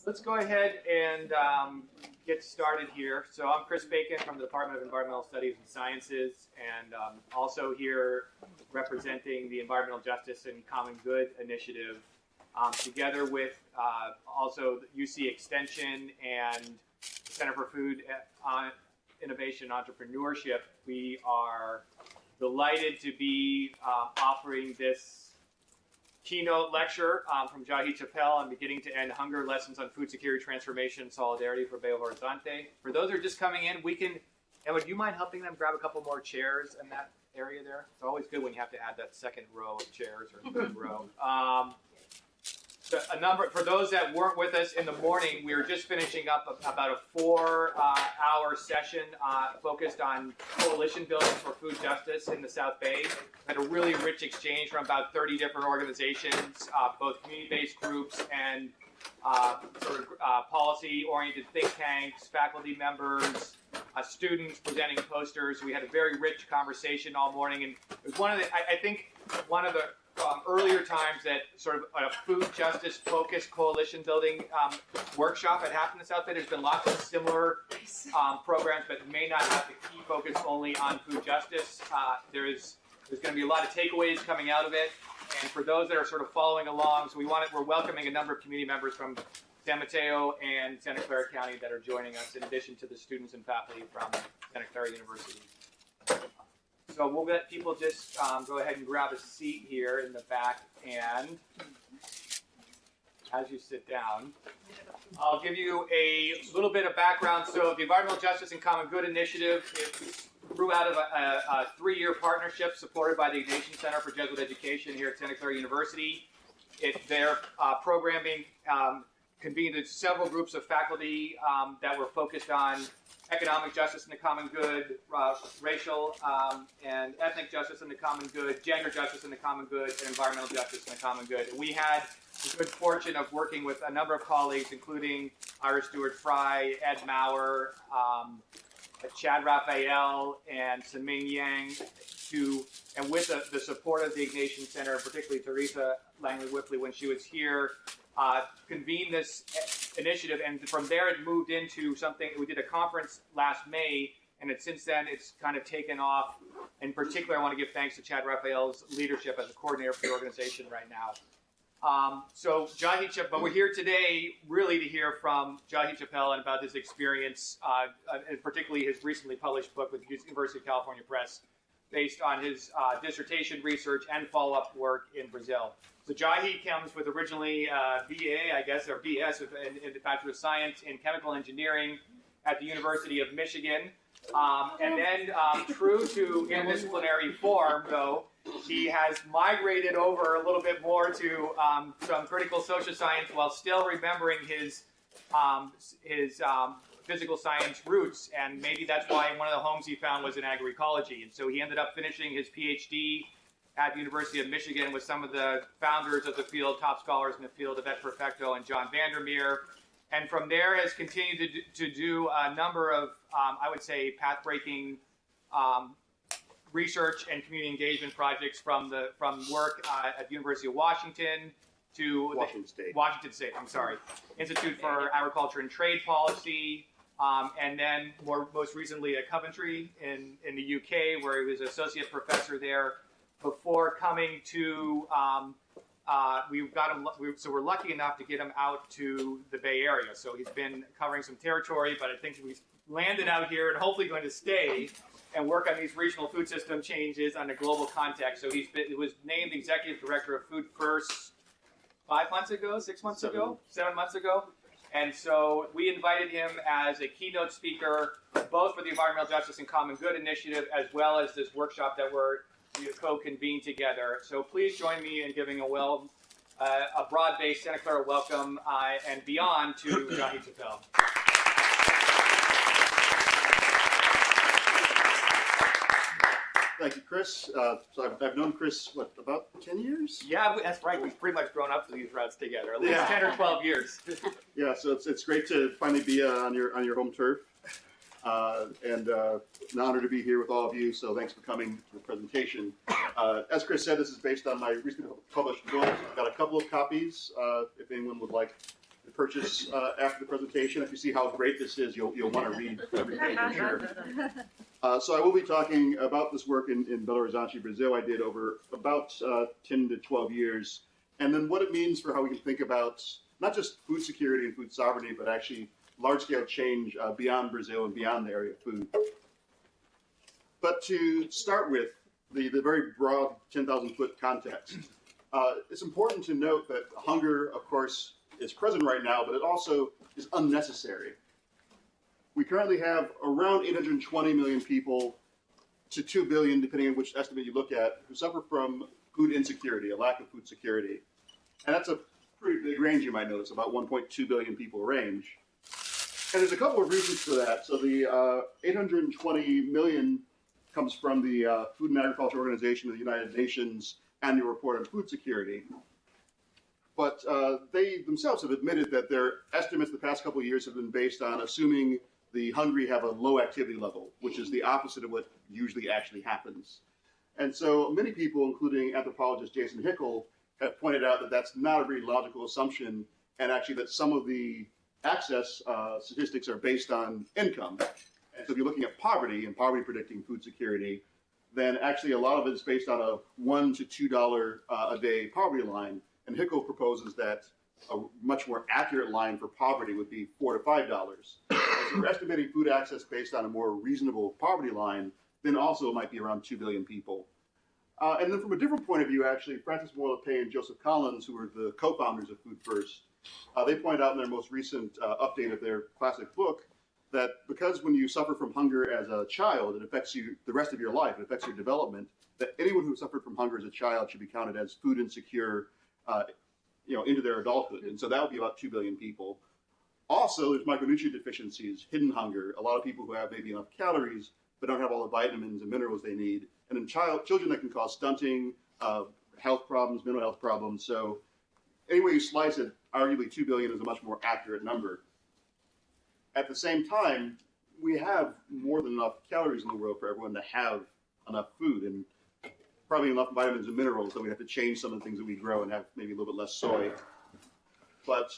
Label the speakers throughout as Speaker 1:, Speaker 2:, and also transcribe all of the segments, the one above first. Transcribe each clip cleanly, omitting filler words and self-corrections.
Speaker 1: Let's go ahead and get started here. So I'm Chris Bacon from the Department of Environmental Studies and Sciences, and also here representing the Environmental Justice and Common Good Initiative, together with also UC Extension and Center for Food Innovation and Entrepreneurship. We are delighted to be offering this keynote lecture from Jahi Chappell on Beginning to End Hunger, Lessons on Food Security Transformation and Solidarity for Belo Horizonte. For those who are just coming in, Emma, do you mind helping them grab a couple more chairs in that area there? It's always good when you have to add that second row of chairs or third row. For those that weren't with us in the morning, we were just finishing up about a 4-hour session focused on coalition building for food justice in the South Bay. We had a really rich exchange from about 30 different organizations, both community-based groups and policy-oriented think tanks, faculty members, students presenting posters. We had a very rich conversation all morning, and it was one of the earlier times that sort of a food justice focused coalition building workshop had happened in South Bay. There's been lots of similar programs, but may not have the key focus only on food justice. There's going to be a lot of takeaways coming out of it, and for those that are sort of following along, so we're welcoming a number of community members from San Mateo and Santa Clara County that are joining us, in addition to the students and faculty from Santa Clara University. So we'll let people just go ahead and grab a seat here in the back, and as you sit down, I'll give you a little bit of background. So the Environmental Justice and Common Good Initiative, it grew out of a 3-year partnership supported by the Ignatian Center for Jesuit Education here at Santa Clara University. Their programming convened several groups of faculty that were focused on economic justice and the common good, racial and ethnic justice and the common good, gender justice and the common good, and environmental justice and the common good. And we had the good fortune of working with a number of colleagues, including Ira Stewart-Fry, Ed Maurer, Chad Raphael, and Siming Yang, and with the support of the Ignatian Center, particularly Teresa Langley-Whipley when she was here, convened this initiative, and from there it moved into something. We did a conference last May, and since then it's kind of taken off. In particular, I want to give thanks to Chad Raphael's leadership as a coordinator for the organization right now. So Jahi Chappell, but we're here today really to hear from Jahi Chappell and about his experience, and particularly his recently published book with the University of California Press, based on his dissertation research and follow-up work in Brazil. So Jahi comes with originally BA, I guess, or BS, in the Bachelor of Science in Chemical Engineering at the University of Michigan. And then, true to interdisciplinary form, though, he has migrated over a little bit more to some critical social science while still remembering his physical science roots, and maybe that's why one of the homes he found was in agroecology. And so he ended up finishing his PhD at the University of Michigan with some of the founders of the field, top scholars in the field of Et Perfecto and John Vandermeer. And from there has continued to do a number of, I would say, path-breaking research and community engagement projects from work at the University of Washington to Washington State, Institute for Agriculture and Trade Policy, and then most recently at Coventry in the UK, where he was associate professor there before coming to. So we're lucky enough to get him out to the Bay Area. So he's been covering some territory, but I think he's landed out here and hopefully going to stay and work on these regional food system changes on a global context. So he was named executive director of Food First 5 months ago, 6 months ago, 7 months ago. And so we invited him as a keynote speaker, both for the Environmental Justice and Common Good Initiative, as well as this workshop that we have co-convened together. So please join me in giving a broad-based Santa Clara welcome and beyond to Jahi Chappell.
Speaker 2: Thank you, Chris. So I've known Chris, about 10 years?
Speaker 1: Yeah, that's right. We've pretty much grown up to these routes together, at least 10 or 12 years.
Speaker 2: Yeah, so it's great to finally be on your home turf. And an honor to be here with all of you, so thanks for coming to the presentation. As Chris said, this is based on my recently published book. I've got a couple of copies if anyone would like to purchase after the presentation. If you see how great this is, you'll want to read every page, I'm sure. So I will be talking about this work in Belo Horizonte, Brazil. I did over about 10 to 12 years. And then what it means for how we can think about not just food security and food sovereignty, but actually large-scale change beyond Brazil and beyond the area of food. But to start with, the very broad 10,000-foot context, it's important to note that hunger, of course, is present right now, but it also is unnecessary. We currently have around 820 million people to 2 billion, depending on which estimate you look at, who suffer from food insecurity, a lack of food security. And that's a pretty big range, you might notice, about 1.2 billion people range. And there's a couple of reasons for that. So the 820 million comes from the Food and Agriculture Organization of the United Nations annual report on food security. But they themselves have admitted that their estimates the past couple of years have been based on assuming the hungry have a low activity level, which is the opposite of what usually actually happens. And so many people, including anthropologist Jason Hickel, have pointed out that that's not a very logical assumption, and actually that some of the access statistics are based on income. And so if you're looking at poverty and poverty predicting food security, then actually a lot of it is based on a $1 to $2 a day poverty line. And Hickel proposes that a much more accurate line for poverty would be $4 to $5. So if we're estimating food access based on a more reasonable poverty line, then also it might be around 2 billion people. And then from a different point of view, actually, Francis Moore-Lepay and Joseph Collins, who were the co-founders of Food First, they point out in their most recent update of their classic book that because when you suffer from hunger as a child, it affects you the rest of your life, it affects your development, that anyone who suffered from hunger as a child should be counted as food insecure into their adulthood. And so that would be about 2 billion people. Also, there's micronutrient deficiencies, hidden hunger, a lot of people who have maybe enough calories but don't have all the vitamins and minerals they need. And in children that can cause stunting, health problems, mental health problems. So any way you slice it, arguably 2 billion is a much more accurate number. At the same time, we have more than enough calories in the world for everyone to have enough food and probably enough vitamins and minerals that we have to change some of the things that we grow and have maybe a little bit less soy. But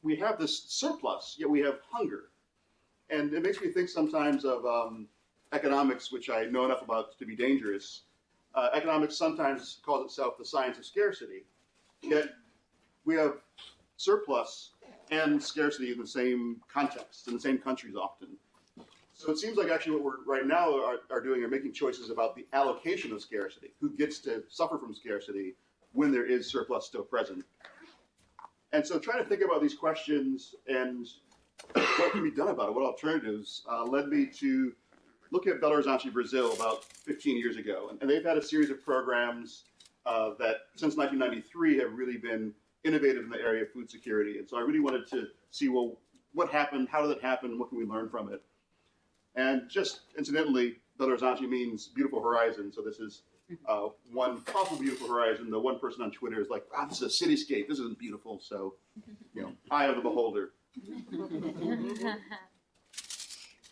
Speaker 2: we have this surplus, yet we have hunger. And it makes me think sometimes of economics, which I know enough about to be dangerous. Economics sometimes calls itself the science of scarcity. Yet we have surplus and scarcity in the same context, in the same countries often. So it seems like actually what we're right now are doing are making choices about the allocation of scarcity, who gets to suffer from scarcity when there is surplus still present. And so trying to think about these questions and what can be done about it, what alternatives, led me to look at Belo Horizonte, Brazil about 15 years ago. And they've had a series of programs that since 1993 have really been innovative in the area of food security. And so I really wanted to see, well, what happened, how did it happen, what can we learn from it? And just incidentally, Belo Horizonte means beautiful horizon. So this is one possible beautiful horizon. The one person on Twitter is like, this is a cityscape. This isn't beautiful. So, eye of the beholder.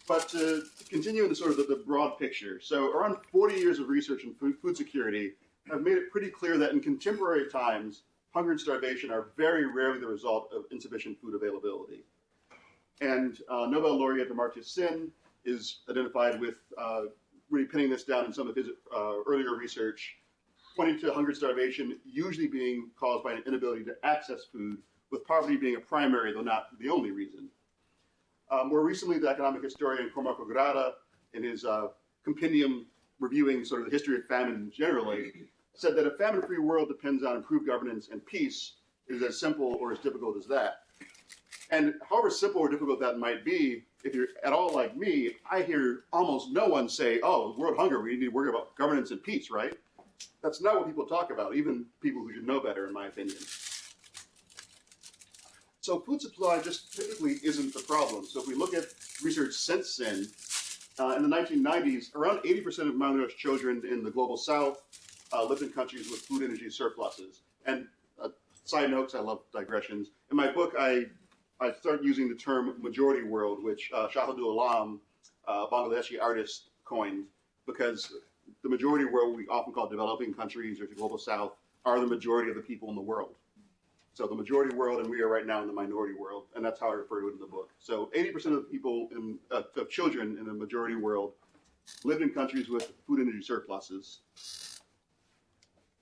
Speaker 2: But to continue in the sort of the broad picture, so around 40 years of research in food security have made it pretty clear that in contemporary times, hunger and starvation are very rarely the result of insufficient food availability. And Nobel laureate Amartya Sen is identified with really pinning this down in some of his earlier research, pointing to hunger and starvation usually being caused by an inability to access food, with poverty being a primary, though not the only reason. More recently, the economic historian Cormac O'Grada, in his compendium reviewing sort of the history of famine generally, said that a famine-free world depends on improved governance and peace. It is as simple or as difficult as that. And however simple or difficult that might be, if you're at all like me, I hear almost no one say, world hunger, we need to worry about governance and peace, right? That's not what people talk about, even people who should know better, in my opinion. So food supply just typically isn't the problem. So if we look at research since then, in the 1990s, around 80% of malnourished children in the global south lived in countries with food energy surpluses. And side notes, I love digressions. In my book, I started using the term majority world, which Shahidul Alam, a Bangladeshi artist, coined, because the majority world we often call developing countries or the global south are the majority of the people in the world. So the majority world, and we are right now in the minority world, and that's how I refer to it in the book. So 80% of the people, of children in the majority world, live in countries with food energy surpluses.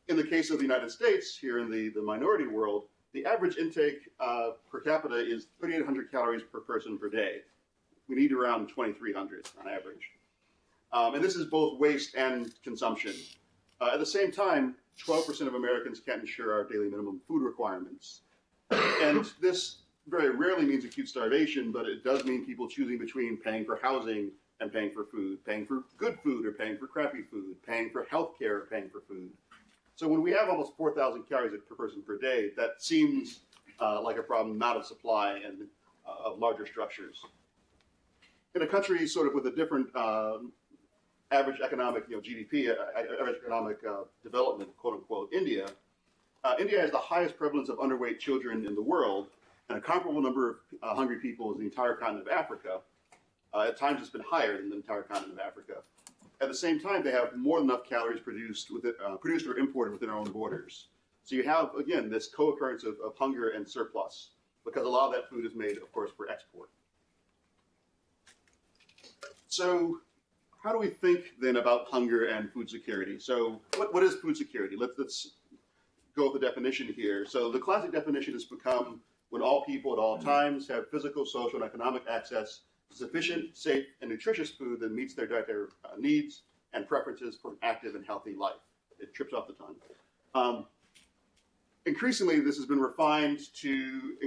Speaker 2: In the case of the United States, here in the minority world, the average intake per capita is 3,800 calories per person per day. We need around 2,300 on average. And this is both waste and consumption. At the same time, 12% of Americans can't ensure our daily minimum food requirements. And this very rarely means acute starvation, but it does mean people choosing between paying for housing and paying for food, paying for good food or paying for crappy food, paying for health care or paying for food. So when we have almost 4,000 calories per person per day, that seems like a problem not of supply and of larger structures. In a country sort of with a different average economic, GDP, average economic development, quote unquote, India has the highest prevalence of underweight children in the world, and a comparable number of hungry people as the entire continent of Africa. At times it's been higher than the entire continent of Africa. At the same time, they have more than enough calories produced or imported within their own borders. So you have, again, this co-occurrence of hunger and surplus, because a lot of that food is made, of course, for export. So how do we think then about hunger and food security? So what is food security? Let's go with the definition here. So the classic definition has become when all people at all times have physical, social, and economic access to sufficient, safe, and nutritious food that meets their dietary needs and preferences for an active and healthy life. It trips off the tongue. Increasingly, this has been refined to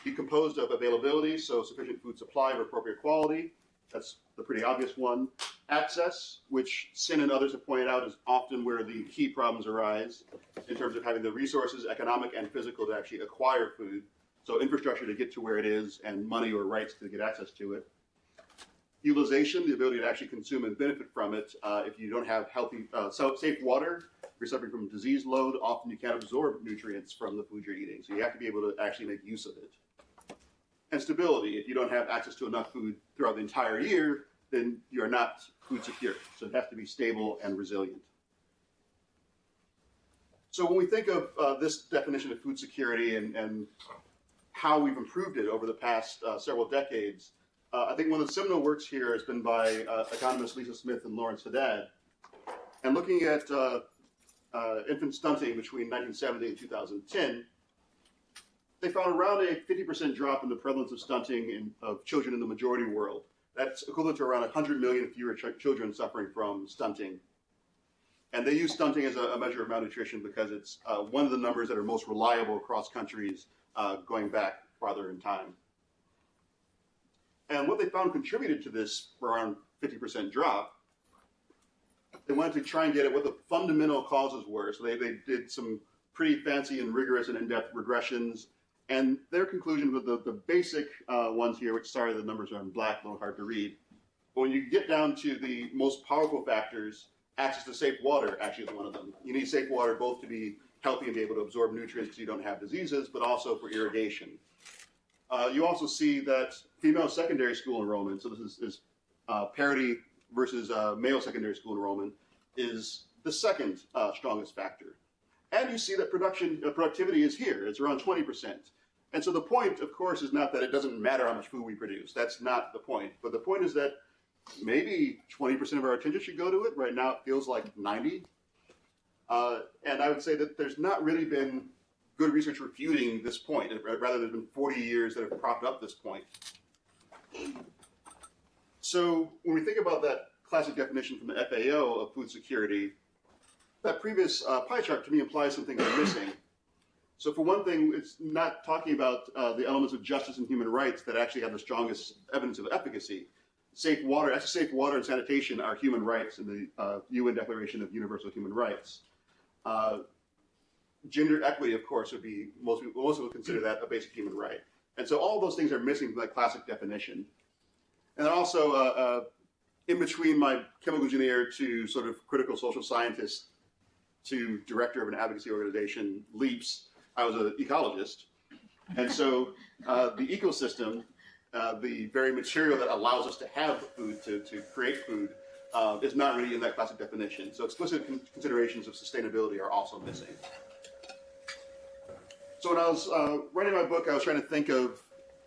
Speaker 2: be composed of availability, so sufficient food supply of appropriate quality. That's the pretty obvious one. Access, which Sin and others have pointed out is often where the key problems arise in terms of having the resources, economic and physical, to actually acquire food. So infrastructure to get to where it is and money or rights to get access to it. Utilization, the ability to actually consume and benefit from it. If you don't have healthy, safe water, you're suffering from disease load. Often you can't absorb nutrients from the food you're eating. So you have to be able to actually make use of it. And stability, if you don't have access to enough food throughout the entire year, then you're not food secure. So it has to be stable and resilient. So when we think of this definition of food security and how we've improved it over the past several decades, I think one of the seminal works here has been by economists Lisa Smith and Lawrence Haddad. And looking at infant stunting between 1970 and 2010, they found around a 50% drop in the prevalence of stunting of children in the majority world. That's equivalent to around 100 million fewer children suffering from stunting. And they use stunting as a measure of malnutrition because it's one of the numbers that are most reliable across countries going back farther in time. And what they found contributed to this around 50% drop, they wanted to try and get at what the fundamental causes were. So they did some pretty fancy and rigorous and in-depth regressions. And their conclusion with the basic ones here, which, sorry, the numbers are in black, a little hard to read. But when you get down to the most powerful factors, access to safe water actually is one of them. You need safe water both to be healthy and be able to absorb nutrients so you don't have diseases, but also for irrigation. You also see that female secondary school enrollment, so this is parity versus male secondary school enrollment, is the second strongest factor. And you see that productivity is here. It's around 20%. And so the point, of course, is not that it doesn't matter how much food we produce. That's not the point. But the point is that maybe 20% of our attention should go to it. Right now it feels like 90. And I would say that there's not really been good research refuting this point. Rather, there's been 40 years that have propped up this point. So when we think about that classic definition from the FAO of food security, that previous pie chart to me implies something we're missing. So for one thing, it's not talking about the elements of justice and human rights that actually have the strongest evidence of efficacy. Safe water and sanitation are human rights in the UN Declaration of Universal Human Rights. Gender equity, of course, would be, most people would consider that a basic human right. And so all those things are missing from that classic definition. And then also, in between my chemical engineer to sort of critical social scientist to director of an advocacy organization, LEAPS, I was an ecologist. And so the ecosystem, the very material that allows us to have food, to create food, is not really in that classic definition. So explicit considerations of sustainability are also missing. So when I was writing my book, I was trying to think of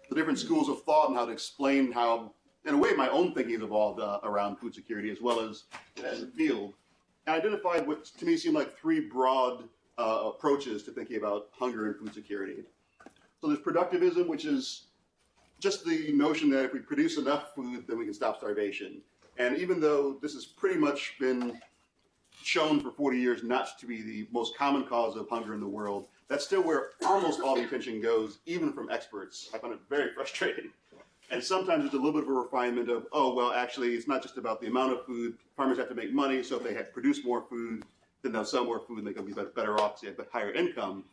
Speaker 2: the different schools of thought and how to explain how, in a way, my own thinking has evolved around food security as well as a field. And I identified what to me seemed like three broad approaches to thinking about hunger and food security. So there's productivism, which is just the notion that if we produce enough food, then we can stop starvation. And even though this has pretty much been shown for 40 years not to be the most common cause of hunger in the world, that's still where almost all the attention goes, even from experts. I find it very frustrating. And sometimes there's a little bit of a refinement of, oh, well, actually, it's not just about the amount of food. Farmers have to make money, so if they produce more food, then they'll sell more food and they can be better off because they have a higher income.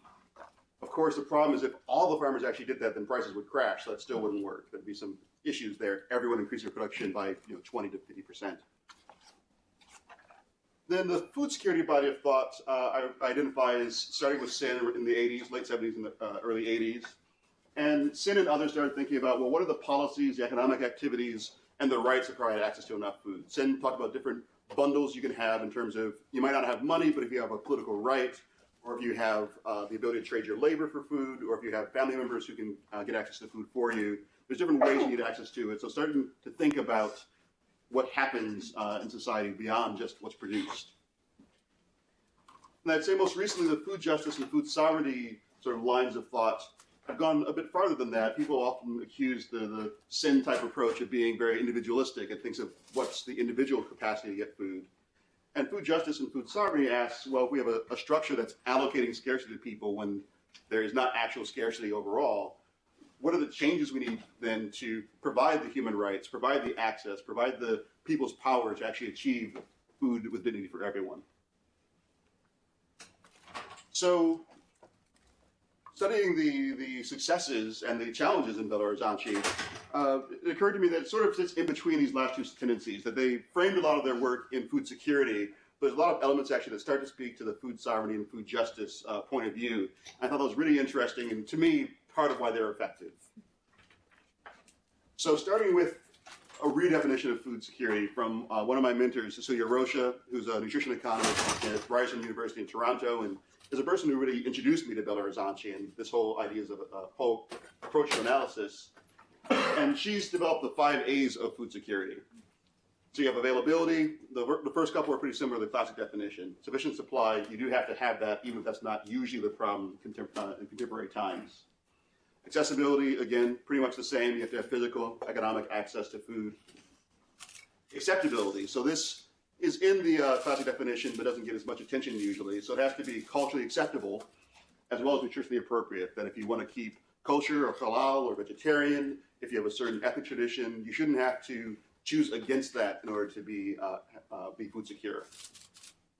Speaker 2: Of course, the problem is if all the farmers actually did that, then prices would crash, so that still wouldn't work. There'd be some issues there. Everyone increased their production by 20 to 50%. Then the food security body of thought I identify as starting with Sin in the 80s, late 70s and early 80s. And Sin and others started thinking about, well, what are the policies, the economic activities, and the rights to provide access to enough food? Sin talked about different bundles you can have in terms of you might not have money, but if you have a political right, or if you have the ability to trade your labor for food, or if you have family members who can get access to food for you, there's different ways you need access to it. So starting to think about what happens in society beyond just what's produced. And I'd say most recently the food justice and food sovereignty sort of lines of thought have gone a bit farther than that. People often accuse the Sin type approach of being very individualistic and thinks of what's the individual capacity to get food. And food justice and food sovereignty asks, well, if we have a structure that's allocating scarcity to people when there is not actual scarcity overall, what are the changes we need then to provide the human rights, provide the access, provide the people's power to actually achieve food with dignity for everyone? So studying the successes and the challenges in Belo Horizonte, it occurred to me that it sort of sits in between these last two tendencies, that they framed a lot of their work in food security, but there's a lot of elements actually that start to speak to the food sovereignty and food justice point of view. I thought that was really interesting, and to me, part of why they're effective. So starting with a redefinition of food security from one of my mentors, Cecilia Rocha, who's a nutrition economist at Ryerson University in Toronto, and is a person who really introduced me to Belo Horizonte and this whole ideas of a whole approach to analysis. And she's developed the 5 A's of food security. So you have availability. The first couple are pretty similar to the classic definition. Sufficient supply, you do have to have that, even if that's not usually the problem in contemporary times. Accessibility, again, pretty much the same. You have to have physical, economic access to food. Acceptability. So this is in the classic definition, but doesn't get as much attention usually. So it has to be culturally acceptable, as well as nutritionally appropriate. That if you want to keep kosher or halal or vegetarian, if you have a certain ethnic tradition, you shouldn't have to choose against that in order to be food secure.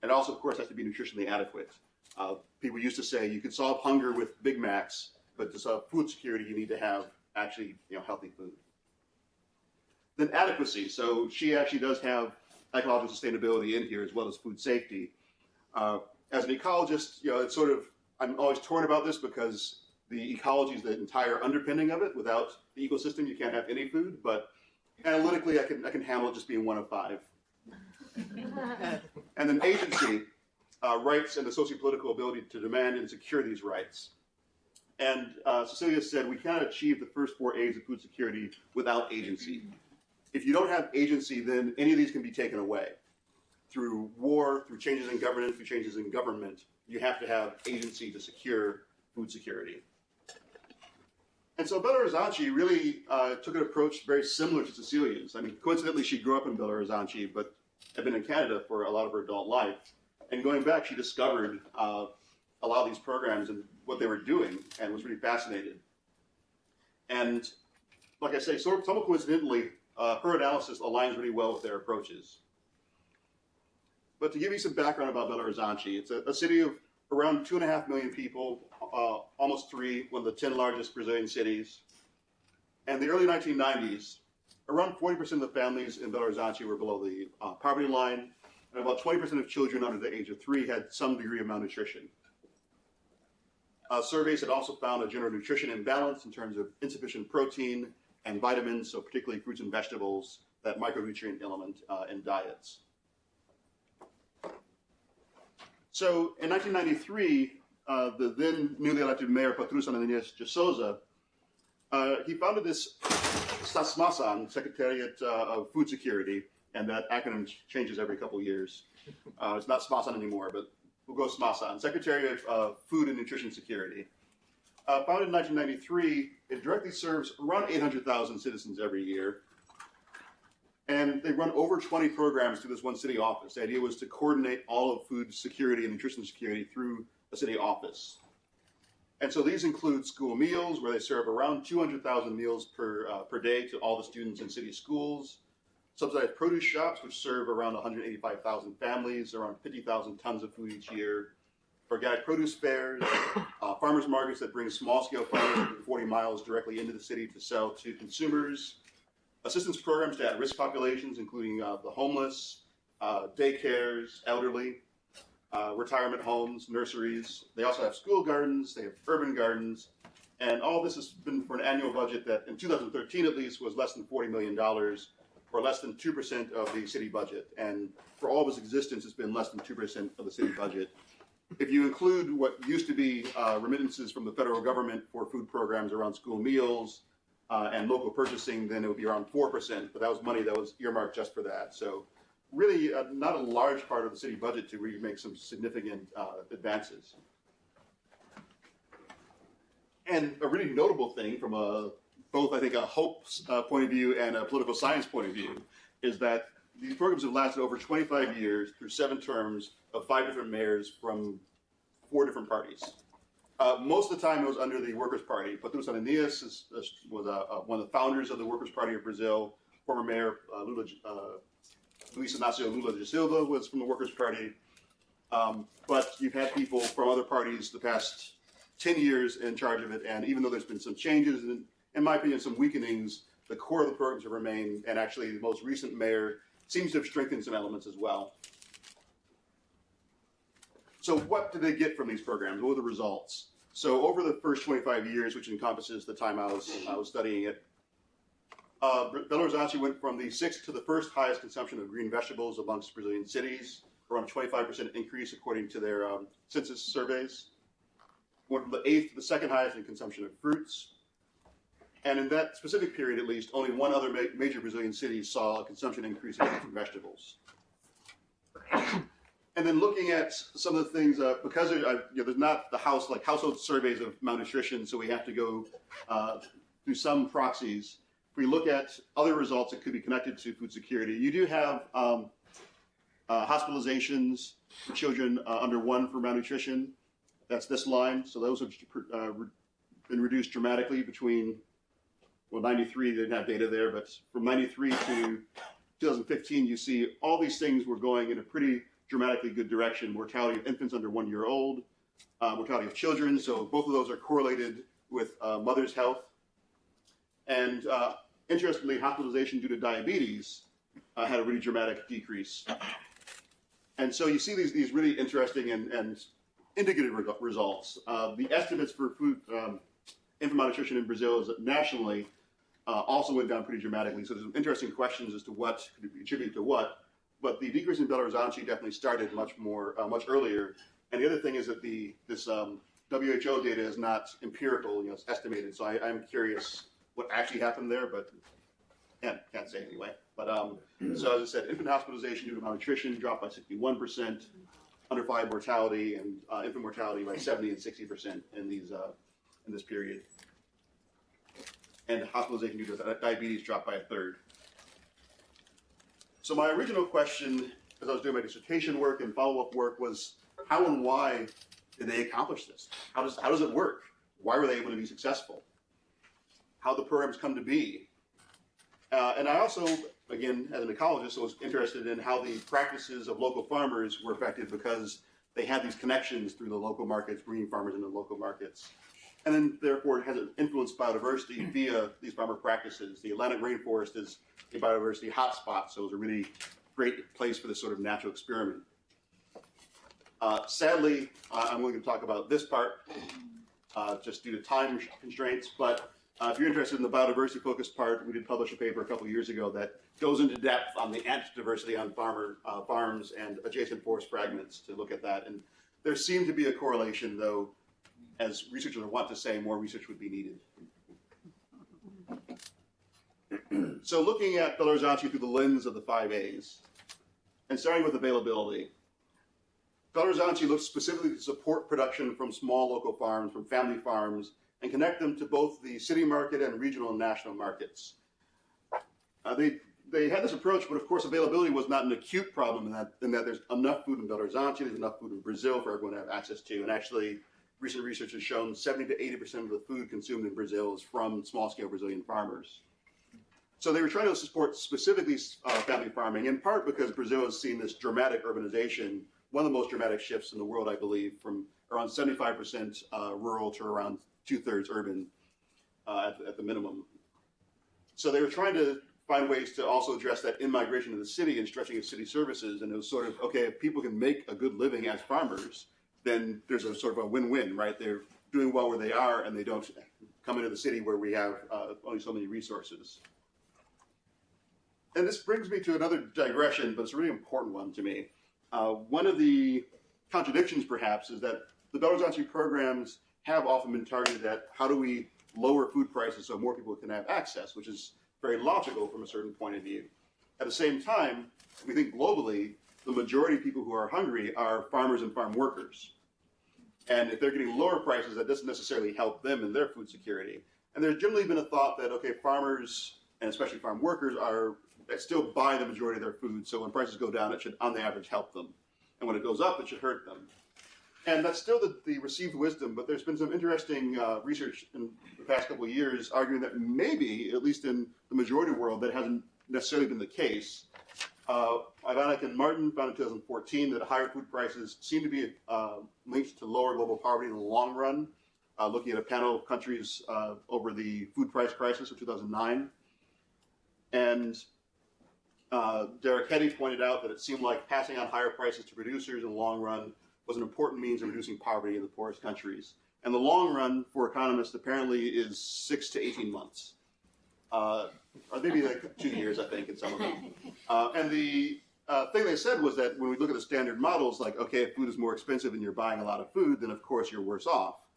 Speaker 2: And also, of course, has to be nutritionally adequate. People used to say you could solve hunger with Big Macs, but to solve food security, you need to have actually healthy food. Then adequacy. So she actually does have ecological sustainability in here as well as food safety. As an ecologist, it's sort of, I'm always torn about this because the ecology is the entire underpinning of it. Without the ecosystem, you can't have any food. But analytically, I can handle it just being 1 of 5. And then agency, rights and the socio-political ability to demand and secure these rights. And Cecilia said we cannot achieve the first 4 A's of food security without agency. If you don't have agency, then any of these can be taken away. Through war, through changes in governance, through changes in government, you have to have agency to secure food security. And so Belo Horizonte really took an approach very similar to Cecilia's. I mean, coincidentally, she grew up in Belo Horizonte, but had been in Canada for a lot of her adult life. And going back, she discovered a lot of these programs and what they were doing, and was really fascinated. And like I say, somewhat coincidentally, her analysis aligns really well with their approaches. But to give you some background about Belo Horizonte, it's a city of around 2.5 million people, almost 3, one of the 10 largest Brazilian cities. And the early 1990s, around 40% of the families in Belo Horizonte were below the poverty line, and about 20% of children under the age of 3 had some degree of malnutrition. Surveys had also found a general nutrition imbalance in terms of insufficient protein and vitamins, so particularly fruits and vegetables, that micronutrient element in diets. So in 1993, the then newly elected mayor, Patrus Ananias de Souza, he founded this SASMASAN, Secretariat of Food Security, and that acronym changes every couple of years. It's not SMASAN anymore, but we'll go SMASAN, Secretariat of Food and Nutrition Security. Founded in 1993, it directly serves around 800,000 citizens every year. And they run over 20 programs through this one city office. The idea was to coordinate all of food security and nutrition security through a city office. And so these include school meals, where they serve around 200,000 meals per day to all the students in city schools. Subsidized produce shops, which serve around 185,000 families, around 50,000 tons of food each year. Organic produce fairs, farmers markets that bring small-scale farmers 40 miles directly into the city to sell to consumers. Assistance programs to at-risk populations, including the homeless, daycares, elderly, retirement homes, nurseries. They also have school gardens, they have urban gardens, and all this has been for an annual budget that, in 2013 at least, was less than $40 million, or less than 2% of the city budget. And for all of its existence, it's been less than 2% of the city budget. If you include what used to be remittances from the federal government for food programs around school meals and local purchasing, then it would be around 4%, but that was money that was earmarked just for that. So really not a large part of the city budget to really make some significant advances. And a really notable thing from both, I think, a hope point of view and a political science point of view is that these programs have lasted over 25 years through 7 terms of 5 different mayors from 4 different parties. Most of the time it was under the Workers' Party. Patrus Ananias was one of the founders of the Workers' Party of Brazil. Former mayor Luis Inácio Lula da Silva was from the Workers' Party. But you've had people from other parties the past 10 years in charge of it, and even though there's been some changes, and in my opinion, some weakenings, the core of the programs have remained, and actually the most recent mayor seems to have strengthened some elements as well. So what did they get from these programs? What were the results? So over the first 25 years, which encompasses the time I was studying it, Belo Horizonte went from the 6th to the 1st highest consumption of green vegetables amongst Brazilian cities, around a 25% increase according to their census surveys. Went from the 8th to the 2nd highest in consumption of fruits. And in that specific period, at least, only one other major Brazilian city saw a consumption increase in fruits and vegetables. And then looking at some of the things, because there's not the household surveys of malnutrition, so we have to go through some proxies. If we look at other results that could be connected to food security, you do have hospitalizations for children under 1 for malnutrition. That's this line. So those have been reduced dramatically between, well, 93, they didn't have data there, but from 93 to 2015, you see all these things were going in a pretty dramatically good direction. Mortality of infants under 1 year old, mortality of children. So both of those are correlated with mother's health. And interestingly, hospitalization due to diabetes had a really dramatic decrease. And so you see these really interesting and indicative results. The estimates for food infant malnutrition in Brazil is that nationally also went down pretty dramatically. So there's some interesting questions as to what could be attributed to what. But the decrease in Belo Horizonte definitely started much earlier. And the other thing is that this WHO data is not empirical; it's estimated. So I'm curious what actually happened there, but can't say anyway. But so as I said, infant hospitalization due to malnutrition dropped by 61%, under 5 mortality, and infant mortality by 70 and 60% in this period. And hospitalization due to diabetes dropped by 1/3. So my original question, as I was doing my dissertation work and follow-up work, was how and why did they accomplish this? How does it work? Why were they able to be successful? How the programs come to be? And I also, again, as an ecologist, was interested in how the practices of local farmers were affected because they had these connections through the local markets, bringing farmers into local markets. And then, therefore, it has influenced biodiversity via these farmer practices. The Atlantic rainforest is a biodiversity hotspot, so it's a really great place for this sort of natural experiment. Sadly, I'm going to talk about this part just due to time constraints, but if you're interested in the biodiversity-focused part, we did publish a paper a couple of years ago that goes into depth on the ant diversity on farms and adjacent forest fragments to look at that. And there seemed to be a correlation, though, as researchers want to say, more research would be needed. So looking at Belo Horizonte through the lens of the 5 A's, and starting with availability, Belo Horizonte looks specifically to support production from small local farms, from family farms, and connect them to both the city market and regional and national markets. They had this approach, but of course availability was not an acute problem in that there's enough food in Belo Horizonte, there's enough food in Brazil for everyone to have access to, and actually recent research has shown 70 to 80% of the food consumed in Brazil is from small-scale Brazilian farmers. So they were trying to support specifically family farming, in part because Brazil has seen this dramatic urbanization, one of the most dramatic shifts in the world, I believe, from around 75% rural to around 2/3 urban at the minimum. So they were trying to find ways to also address that in-migration to the city and stretching of city services, and it was sort of, okay, if people can make a good living as farmers, then there's a sort of a win-win, right? They're doing well where they are, and they don't come into the city where we have only so many resources. And this brings me to another digression, but it's a really important one to me. One of the contradictions, perhaps, is that the Belo Horizonte programs have often been targeted at how do we lower food prices so more people can have access, which is very logical from a certain point of view. At the same time, we think globally, the majority of people who are hungry are farmers and farm workers. And if they're getting lower prices, that doesn't necessarily help them in their food security. And there's generally been a thought that, okay, farmers, and especially farm workers, still buy the majority of their food, so when prices go down, it should, on the average, help them. And when it goes up, it should hurt them. And that's still the received wisdom, but there's been some interesting research in the past couple of years arguing that maybe, at least in the majority world, that hasn't necessarily been the case. Ivanek and Martin found in 2014 that higher food prices seem to be linked to lower global poverty in the long run, looking at a panel of countries over the food price crisis of 2009. And Derek Hetty pointed out that it seemed like passing on higher prices to producers in the long run was an important means of reducing poverty in the poorest countries. And the long run for economists apparently is 6 to 18 months. Or maybe like 2 years, I think, in some of them. And the thing they said was that when we look at the standard models, like, okay, if food is more expensive and you're buying a lot of food, then of course you're worse off.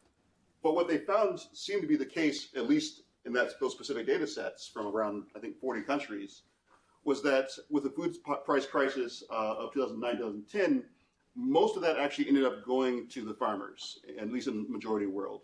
Speaker 2: But what they found seemed to be the case, at least in those specific data sets from around, I think, 40 countries, was that with the food price crisis of 2009, 2010, most of that actually ended up going to the farmers, at least in the majority world.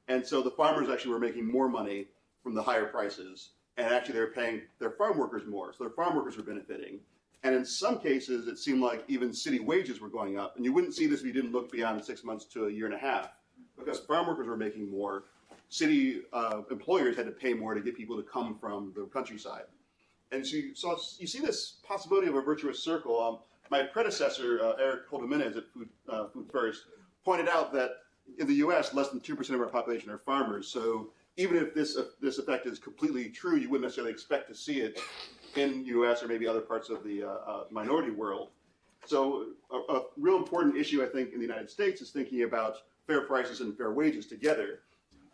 Speaker 2: And so the farmers actually were making more money from the higher prices, and actually they were paying their farm workers more, so their farm workers were benefiting. And in some cases, it seemed like even city wages were going up, and you wouldn't see this if you didn't look beyond 6 months to a year and a half, because farm workers were making more. City employers had to pay more to get people to come from the countryside. And so you see this possibility of a virtuous circle. My predecessor, Eric Holdeminez at Food First, pointed out that in the U.S., less than 2% of our population are farmers. So even if this effect is completely true, you wouldn't necessarily expect to see it in the U.S. or maybe other parts of the minority world. So a real important issue, I think, in the United States is thinking about fair prices and fair wages together.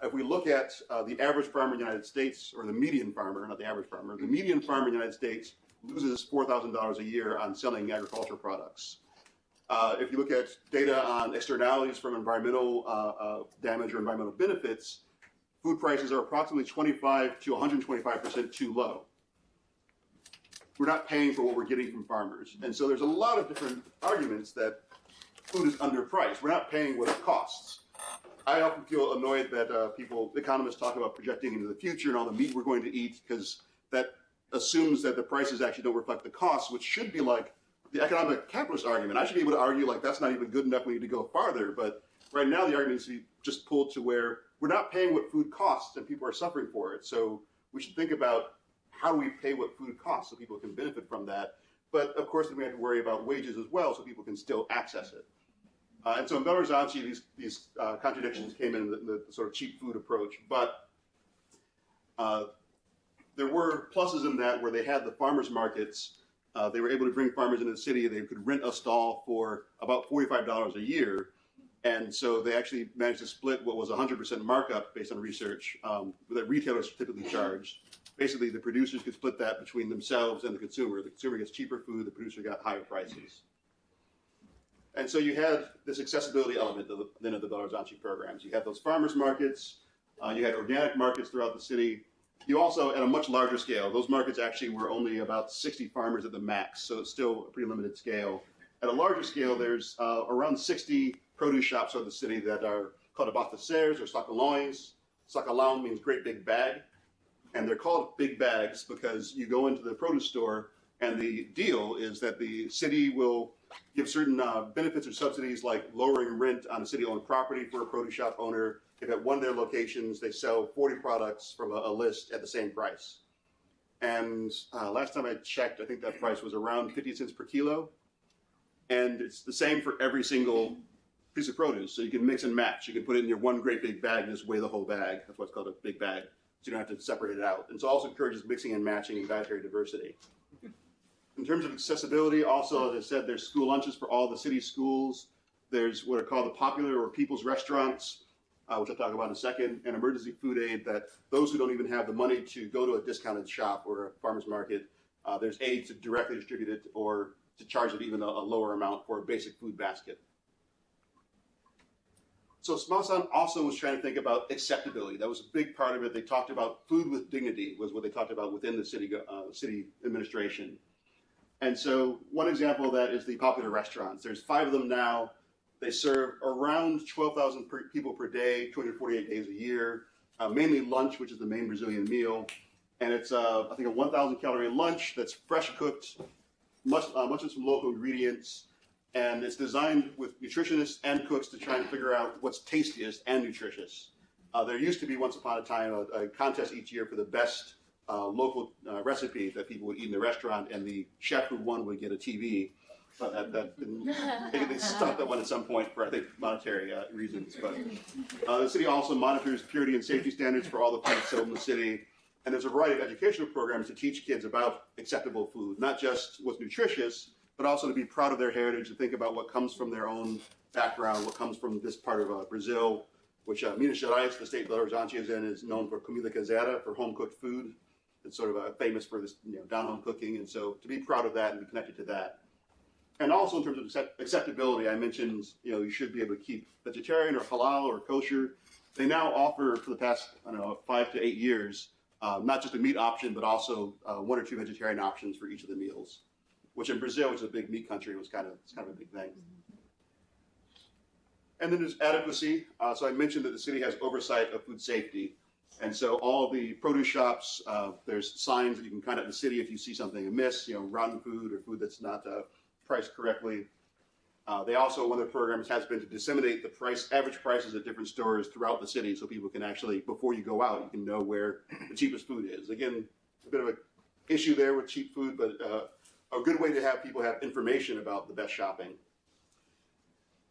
Speaker 2: If we look at the average farmer in the United States, or the median farmer, not the average farmer, the median farmer in the United States loses $4,000 a year on selling agricultural products. If you look at data on externalities from environmental damage or environmental benefits, food prices are approximately 25 to 125% too low. We're not paying for what we're getting from farmers. And so there's a lot of different arguments that food is underpriced. We're not paying what it costs. I often feel annoyed that economists talk about projecting into the future and all the meat we're going to eat, because that assumes that the prices actually don't reflect the costs, which should be like the economic capitalist argument. I should be able to argue like that's not even good enough, we need to go farther. But right now the argument is just pulled to where we're not paying what food costs and people are suffering for it. So we should think about how do we pay what food costs so people can benefit from that. But of course, then we have to worry about wages as well so people can still access it. And so in Belo Horizonte, these contradictions came in the sort of cheap food approach. But there were pluses in that where they had the farmers markets. They were able to bring farmers into the city. They could rent a stall for about $45 a year. And so they actually managed to split what was 100% markup based on research that retailers typically charged. Basically, the producers could split that between themselves and the consumer. The consumer gets cheaper food, the producer got higher prices. And so you had this accessibility element of the Belo Horizonte programs. You had those farmers markets, you had organic markets throughout the city. You also, at a much larger scale, those markets actually were only about 60 farmers at the max, so it's still a pretty limited scale. At a larger scale, there's around 60 produce shops throughout the city that are called abastecers or sacolões. Sacolão means great big bag, and they're called big bags because you go into the produce store, and the deal is that the city will give certain benefits or subsidies like lowering rent on a city-owned property for a produce shop owner. If at one of their locations they sell 40 products from a list at the same price. And last time I checked, I think that price was around 50 cents per kilo. And it's the same for every single piece of produce. So you can mix and match. You can put it in your one great big bag and just weigh the whole bag. That's what's called a big bag. So you don't have to separate it out. And so it also encourages mixing and matching and dietary diversity. In terms of accessibility, also, as I said, there's school lunches for all the city schools. There's what are called the popular or people's restaurants, which I'll talk about in a second, and emergency food aid that those who don't even have the money to go to a discounted shop or a farmer's market, there's aid to directly distribute it or to charge it even a lower amount for a basic food basket. So Smalsan also was trying to think about acceptability. That was a big part of it. They talked about food with dignity was what they talked about within the city administration. And so one example of that is the popular restaurants. There's 5 of them now. They serve around 12,000 people per day, 248 days a year, mainly lunch, which is the main Brazilian meal. And it's, I think, a 1,000 calorie lunch that's fresh cooked, much of some local ingredients. And it's designed with nutritionists and cooks to try and figure out what's tastiest and nutritious. There used to be, once upon a time, a contest each year for the best local recipe that people would eat in the restaurant, and the chef who won would get a TV. But they stopped that one at some point for, I think, monetary reasons. But the city also monitors purity and safety standards for all the food sold in the city. And there's a variety of educational programs to teach kids about acceptable food, not just what's nutritious, but also to be proud of their heritage, to think about what comes from their own background, what comes from this part of Brazil, which Minas Gerais, the state Belo Horizonte is in, is known for comida caseira, for home-cooked food. It's sort of famous for this, down-home cooking, and so to be proud of that and be connected to that. And also in terms of acceptability, I mentioned, you should be able to keep vegetarian or halal or kosher. They now offer for the past, 5 to 8 years, not just a meat option, but also 1 or 2 vegetarian options for each of the meals, which in Brazil, which is a big meat country, it's kind of a big thing. And then there's adequacy. So I mentioned that the city has oversight of food safety. And so all the produce shops, there's signs that you can kind of in the city if you see something amiss, rotten food or food that's not priced correctly. They also, one of their programs has been to disseminate the average prices at different stores throughout the city so people can actually, before you go out, you can know where the cheapest food is. Again, a bit of an issue there with cheap food, but a good way to have people have information about the best shopping.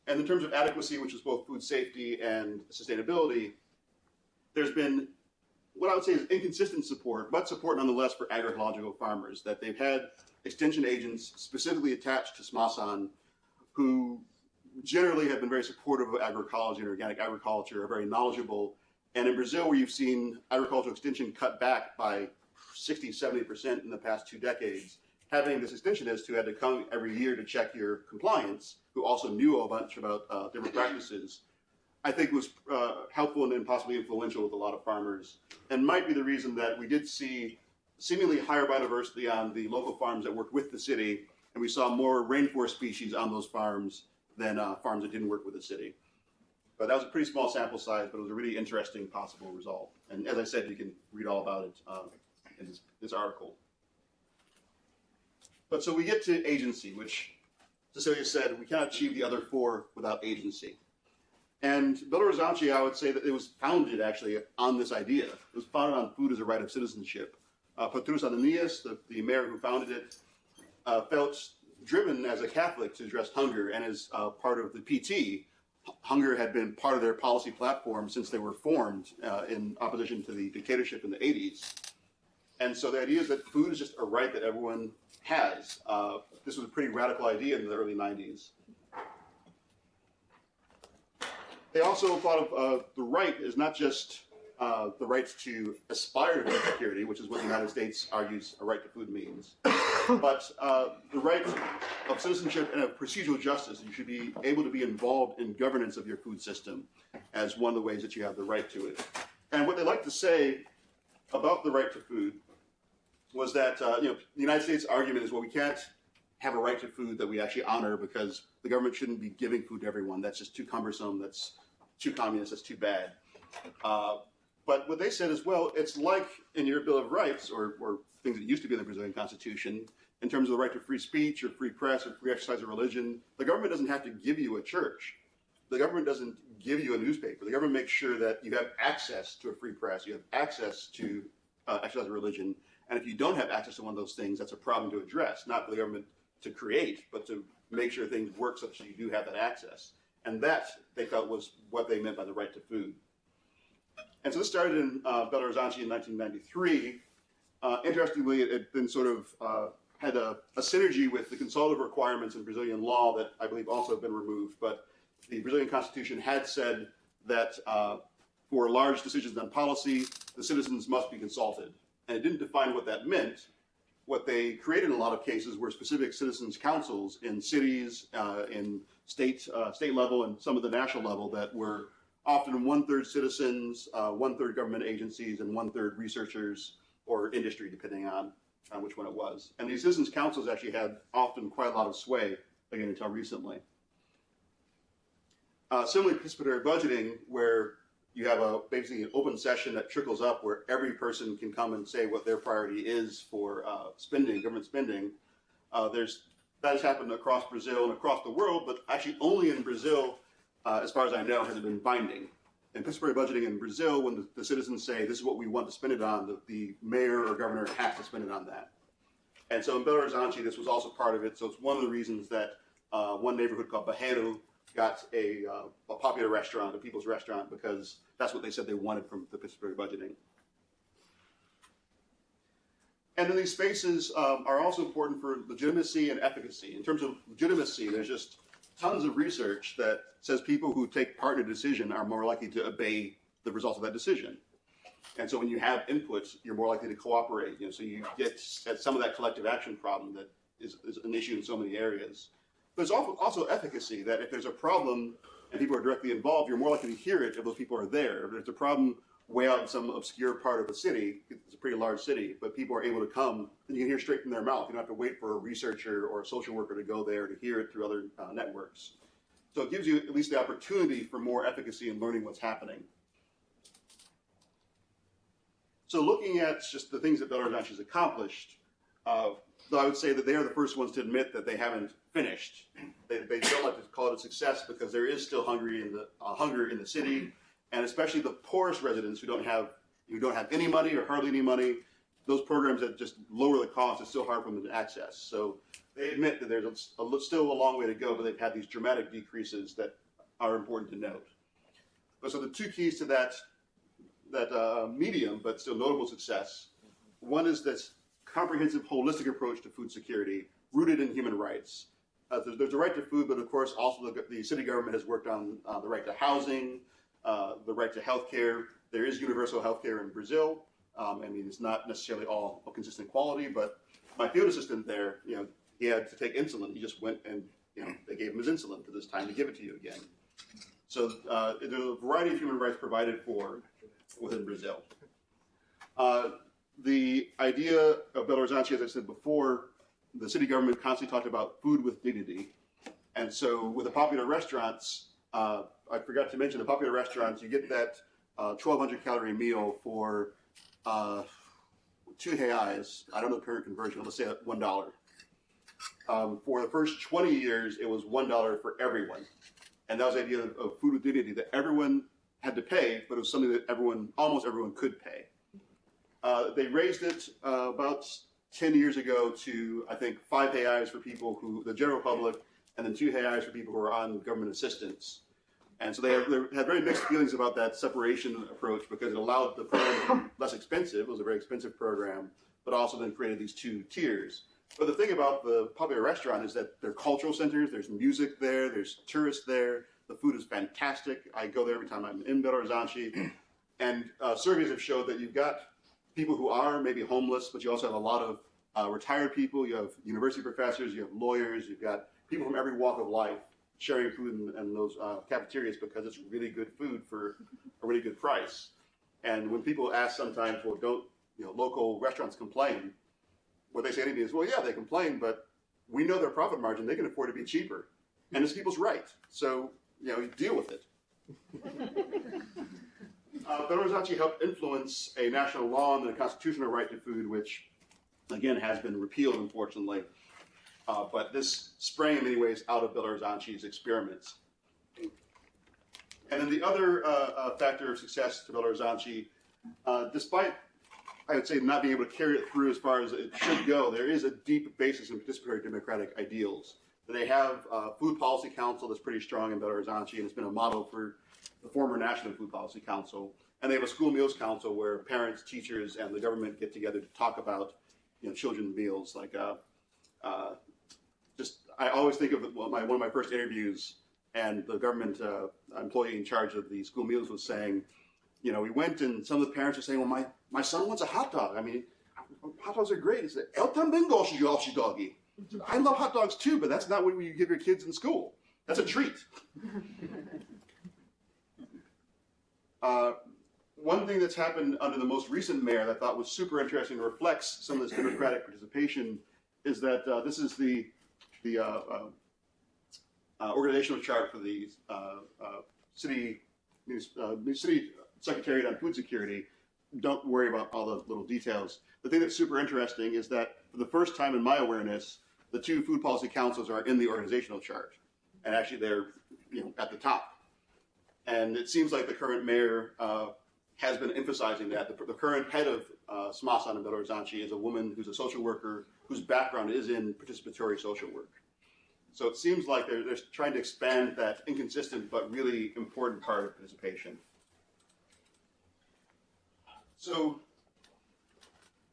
Speaker 2: And in terms of adequacy, which is both food safety and sustainability, there's been what I would say is inconsistent support, but support nonetheless for agroecological farmers, that they've had extension agents specifically attached to Smalsan who generally have been very supportive of agroecology and organic agriculture, are very knowledgeable. And in Brazil, where you've seen agricultural extension cut back by 60, 70% in the past 2 decades, having this extensionist who had to come every year to check your compliance, who also knew a bunch about different practices, I think was helpful and possibly influential with a lot of farmers, and might be the reason that we did see seemingly higher biodiversity on the local farms that worked with the city, and we saw more rainforest species on those farms than farms that didn't work with the city. But that was a pretty small sample size, but it was a really interesting possible result. And as I said, you can read all about it in this article. But so we get to agency, which Cecilia said, we cannot achieve the other 4 without agency. And Belo Horizonte, I would say that it was founded actually on this idea. It was founded on food as a right of citizenship. Petrus Ananias, the mayor who founded it, felt driven as a Catholic to address hunger, and as part of the PT, hunger had been part of their policy platform since they were formed in opposition to the dictatorship in the 80s. And so the idea is that food is just a right that everyone has. This was a pretty radical idea in the early 90s. They also thought of the right as not just the right to aspire to food security, which is what the United States argues a right to food means, But the right of citizenship and of procedural justice, you should be able to be involved in governance of your food system as one of the ways that you have the right to it. And what they like to say about the right to food was that the United States argument is, well, we can't have a right to food that we actually honor because the government shouldn't be giving food to everyone. That's just too cumbersome. That's too communist. That's too bad. But what they said is, well, it's like in your Bill of Rights or things that used to be in the Brazilian Constitution, in terms of the right to free speech or free press or free exercise of religion, the government doesn't have to give you a church. The government doesn't give you a newspaper. The government makes sure that you have access to a free press, you have access to exercise of religion, and if you don't have access to one of those things, that's a problem to address, not for the government to create, but to make sure things work such that you do have that access. And that, they felt, was what they meant by the right to food. And so this started in Belo Horizonte in 1993. Interestingly, it had been sort of had a synergy with the consolidative requirements in Brazilian law that I believe also have been removed. But the Brazilian Constitution had said that for large decisions on policy, the citizens must be consulted. And it didn't define what that meant. What they created in a lot of cases were specific citizens' councils in cities, in state level, and some of the national level that were often 1/3 citizens, 1/3 government agencies, and 1/3 researchers or industry, depending on which one it was. And these citizens' councils actually had often quite a lot of sway, again, until recently. Similarly, participatory budgeting, where you have basically an open session that trickles up where every person can come and say what their priority is for spending, government spending. That has happened across Brazil and across the world, but actually only in Brazil, as far as I know, has it been binding. In participatory budgeting in Brazil, when the citizens say this is what we want to spend it on, the mayor or governor has to spend it on that. And so in Belo Horizonte, this was also part of it. So it's one of the reasons that one neighborhood called Bairro got a popular restaurant, a people's restaurant, because that's what they said they wanted from the participatory budgeting. And then these spaces are also important for legitimacy and efficacy. In terms of legitimacy, there's just tons of research that says people who take part in a decision are more likely to obey the results of that decision. And so when you have inputs, you're more likely to cooperate. So you get at some of that collective action problem that is an issue in so many areas. There's also efficacy, that if there's a problem and people are directly involved, you're more likely to hear it if those people are there. If there's a problem way out in some obscure part of the city, it's a pretty large city, but people are able to come, and you can hear straight from their mouth. You don't have to wait for a researcher or a social worker to go there to hear it through other networks. So it gives you at least the opportunity for more efficacy in learning what's happening. So looking at just the things that Belo Horizonte has accomplished, though I would say that they are the first ones to admit that they haven't finished. They don't like to call it a success because there is still hunger in the city, and especially the poorest residents who don't have any money or hardly any money. Those programs that just lower the cost, it's still hard for them to access. So they admit that there's still a long way to go, but they've had these dramatic decreases that are important to note. But so the two keys to that medium but still notable success, one is this comprehensive, holistic approach to food security rooted in human rights. There's a right to food, but of course also the city government has worked on the right to housing, the right to health care. There is universal health care in Brazil. I mean, it's not necessarily all of consistent quality, but my field assistant there, he had to take insulin. He just went and, they gave him his insulin for this time to give it to you again. So there's a variety of human rights provided for within Brazil. The idea of Belo Horizonte, as I said before, the city government constantly talked about food with dignity. And so with the popular restaurants, I forgot to mention the popular restaurants, you get that 1,200 calorie meal for 2 reais. I don't know the current conversion, let's say $1. For the first 20 years, it was $1 for everyone. And that was the idea of food with dignity, that everyone had to pay, but it was something that almost everyone could pay. They raised it about 10 years ago to, I think, 5 reais for people the general public, and then 2 reais for people who are on government assistance. And so they had very mixed feelings about that separation approach because it allowed the program to be less expensive. It was a very expensive program, but also then created these 2 tiers. But the thing about the popular restaurant is that they're cultural centers. There's music there. There's tourists there. The food is fantastic. I go there every time I'm in Belo Horizonte. And surveys have showed that you've got people who are maybe homeless, but you also have a lot of retired people, you have university professors, you have lawyers, you've got people from every walk of life sharing food in those cafeterias because it's really good food for a really good price. And when people ask sometimes, well, don't local restaurants complain? What they say to me is, well, yeah, they complain, but we know their profit margin. They can afford to be cheaper. And it's people's right. So, you deal with it. Belo Horizonte helped influence a national law and the constitutional right to food, which, again, has been repealed, unfortunately. But this sprang in many ways out of Belo Horizonte's experiments. And then the other factor of success to Belo Horizonte, despite, I would say, not being able to carry it through as far as it should go, there is a deep basis in participatory democratic ideals. They have a food policy council that's pretty strong in Belo Horizonte, and it's been a model for the former National Food Policy Council. And they have a school meals council where parents, teachers, and the government get together to talk about children's meals. Like, I always think of one of my first interviews, and the government employee in charge of the school meals was saying, we went and some of the parents were saying, well, my son wants a hot dog. I mean, hot dogs are great. He said, "El também gosto de hot doggy." I love hot dogs too, but that's not what you give your kids in school. That's a treat. One thing that's happened under the most recent mayor that I thought was super interesting and reflects some of this democratic participation is that this is the organizational chart for the city secretariat on food security. Don't worry about all the little details. The thing that's super interesting is that for the first time in my awareness, the two food policy councils are in the organizational chart, and actually they're at the top. And it seems like the current mayor has been emphasizing that. The current head of SMASAN in Belo Horizonte is a woman who's a social worker whose background is in participatory social work. So it seems like they're trying to expand that inconsistent but really important part of participation. So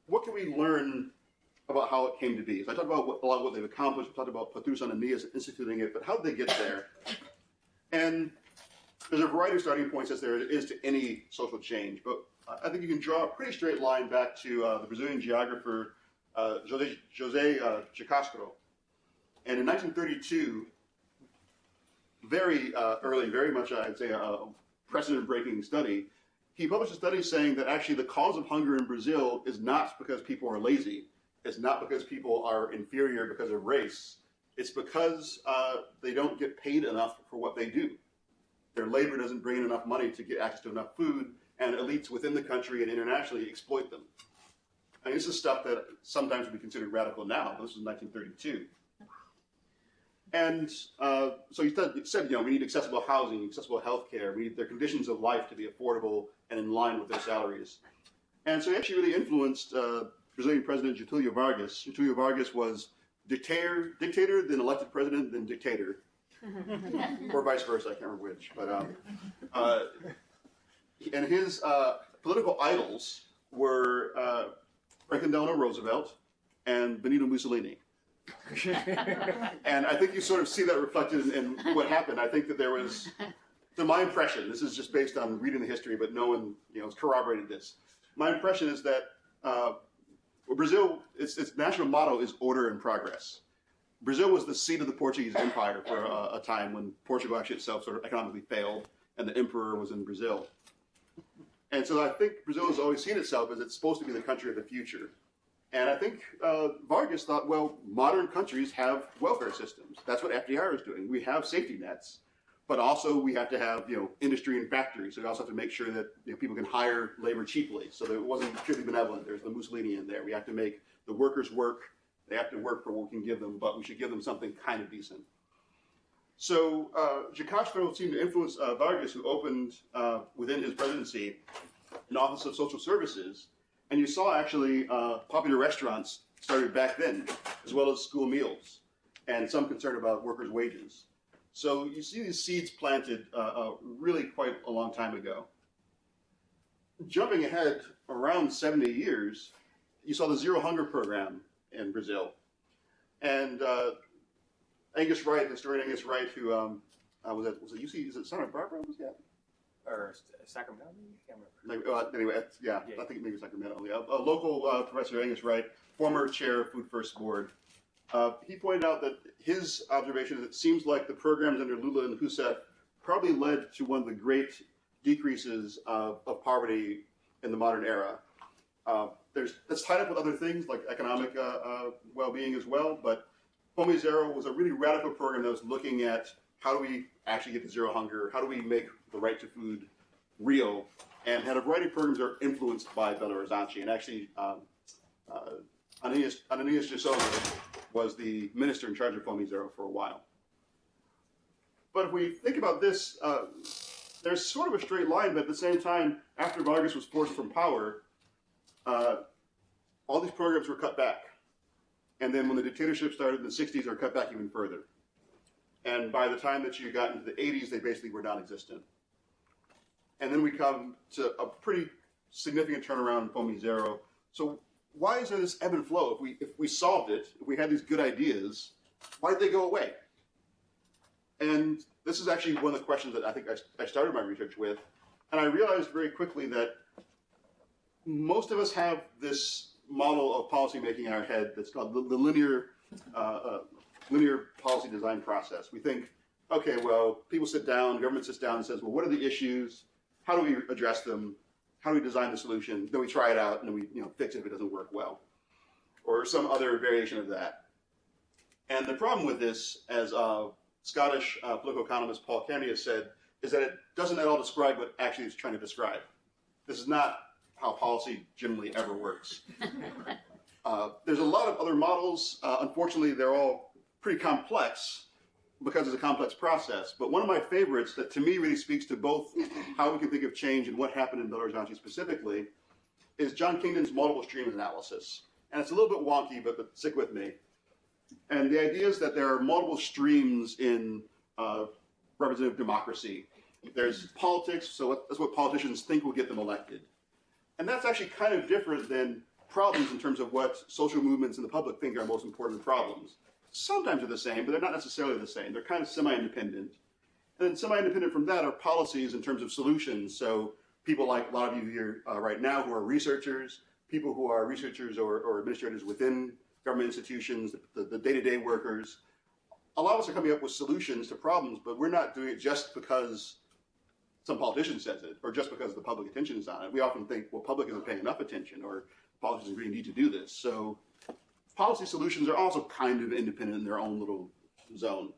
Speaker 2: what can we learn about how it came to be? So I talked about a lot of what they've accomplished. We talked about Patrus Ananias instituting it, but how did they get there? And there's a variety of starting points as there is to any social change, but I think you can draw a pretty straight line back to the Brazilian geographer José Chacastro. And in 1932, very early, very much, I'd say, a precedent-breaking study, he published a study saying that actually the cause of hunger in Brazil is not because people are lazy. It's not because people are inferior because of race. It's because they don't get paid enough for what they do. Their labor doesn't bring in enough money to get access to enough food, and elites within the country and internationally exploit them. I mean, this is stuff that sometimes would be considered radical now. This was 1932. And so he said, we need accessible housing, accessible health care. We need their conditions of life to be affordable and in line with their salaries. And so he actually really influenced Brazilian President Getulio Vargas. Getulio Vargas was dictator, then elected president, then dictator. Or vice versa, I can't remember which. But and his political idols were Franklin Delano Roosevelt and Benito Mussolini. And I think you sort of see that reflected in what happened. I think that there was, to my impression, this is just based on reading the history, but no one has corroborated this. My impression is that Brazil, its national motto is order and progress. Brazil was the seat of the Portuguese Empire for a time when Portugal actually itself sort of economically failed, and the emperor was in Brazil. And so I think Brazil has always seen itself as it's supposed to be the country of the future. And I think Vargas thought, well, modern countries have welfare systems. That's what FDR is doing. We have safety nets, but also we have to have industry and factories. So we also have to make sure that people can hire labor cheaply. So that it wasn't purely benevolent. There's the Mussolini in there. We have to make the workers work. They have to work for what we can give them, but we should give them something kind of decent. So Chacastro seemed to influence Vargas, who opened within his presidency an Office of Social Services. And you saw actually popular restaurants started back then, as well as school meals, and some concern about workers' wages. So you see these seeds planted really quite a long time ago. Jumping ahead around 70 years, you saw the Zero Hunger Program in Brazil. And Angus Wright, historian Angus Wright, who was it UC, is it Santa Barbara? Was that?
Speaker 1: or Sacramento, maybe? I can't remember.
Speaker 2: Anyway, I think maybe Sacramento. A local professor, Angus Wright, former chair of Food First Board, he pointed out that his observation is it seems like the programs under Lula and Rousseff probably led to one of the great decreases of poverty in the modern era. That's tied up with other things like economic well-being as well, but Fome Zero was a really radical program that was looking at how do we actually get to zero hunger, how do we make the right to food real, and had a variety of programs that are influenced by Belo Horizonte. And actually, Ananias Jasosa was the minister in charge of Fome Zero for a while. But if we think about this, there's sort of a straight line, but at the same time, after Vargas was forced from power, all these programs were cut back. And then when the dictatorship started in the 60s, they were cut back even further. And by the time that you got into the 80s, they basically were non-existent. And then we come to a pretty significant turnaround in Fome Zero. So why is there this ebb and flow? If we solved it, if we had these good ideas, why did they go away? And this is actually one of the questions that I think I started my research with. And I realized very quickly that most of us have this model of policymaking in our head that's called the linear policy design process. We think, okay, well, people sit down, government sits down and says, well, what are the issues? How do we address them? How do we design the solution? Then we try it out and then we fix it if it doesn't work well. Or some other variation of that. And the problem with this, as Scottish political economist Paul Kennedy has said, is that it doesn't at all describe what actually it's trying to describe. This is not how policy generally ever works. There's a lot of other models. Unfortunately, they're all pretty complex because it's a complex process. But one of my favorites that to me really speaks to both how we can think of change and what happened in Belo Horizonte specifically is John Kingdon's multiple streams analysis. And it's a little bit wonky, but stick with me. And the idea is that there are multiple streams in representative democracy. There's politics, so that's what politicians think will get them elected. And that's actually kind of different than problems in terms of what social movements in the public think are most important problems. Sometimes they're the same, but they're not necessarily the same. They're kind of semi-independent. And then semi-independent from that are policies in terms of solutions. So people like a lot of you here right now who are researchers, people who are researchers or administrators within government institutions, the day-to-day workers. A lot of us are coming up with solutions to problems, but we're not doing it just because some politician says it, or just because the public attention is on it. We often think, well, public isn't paying enough attention, or politicians really need to do this. So policy solutions are also kind of independent in their own little zone.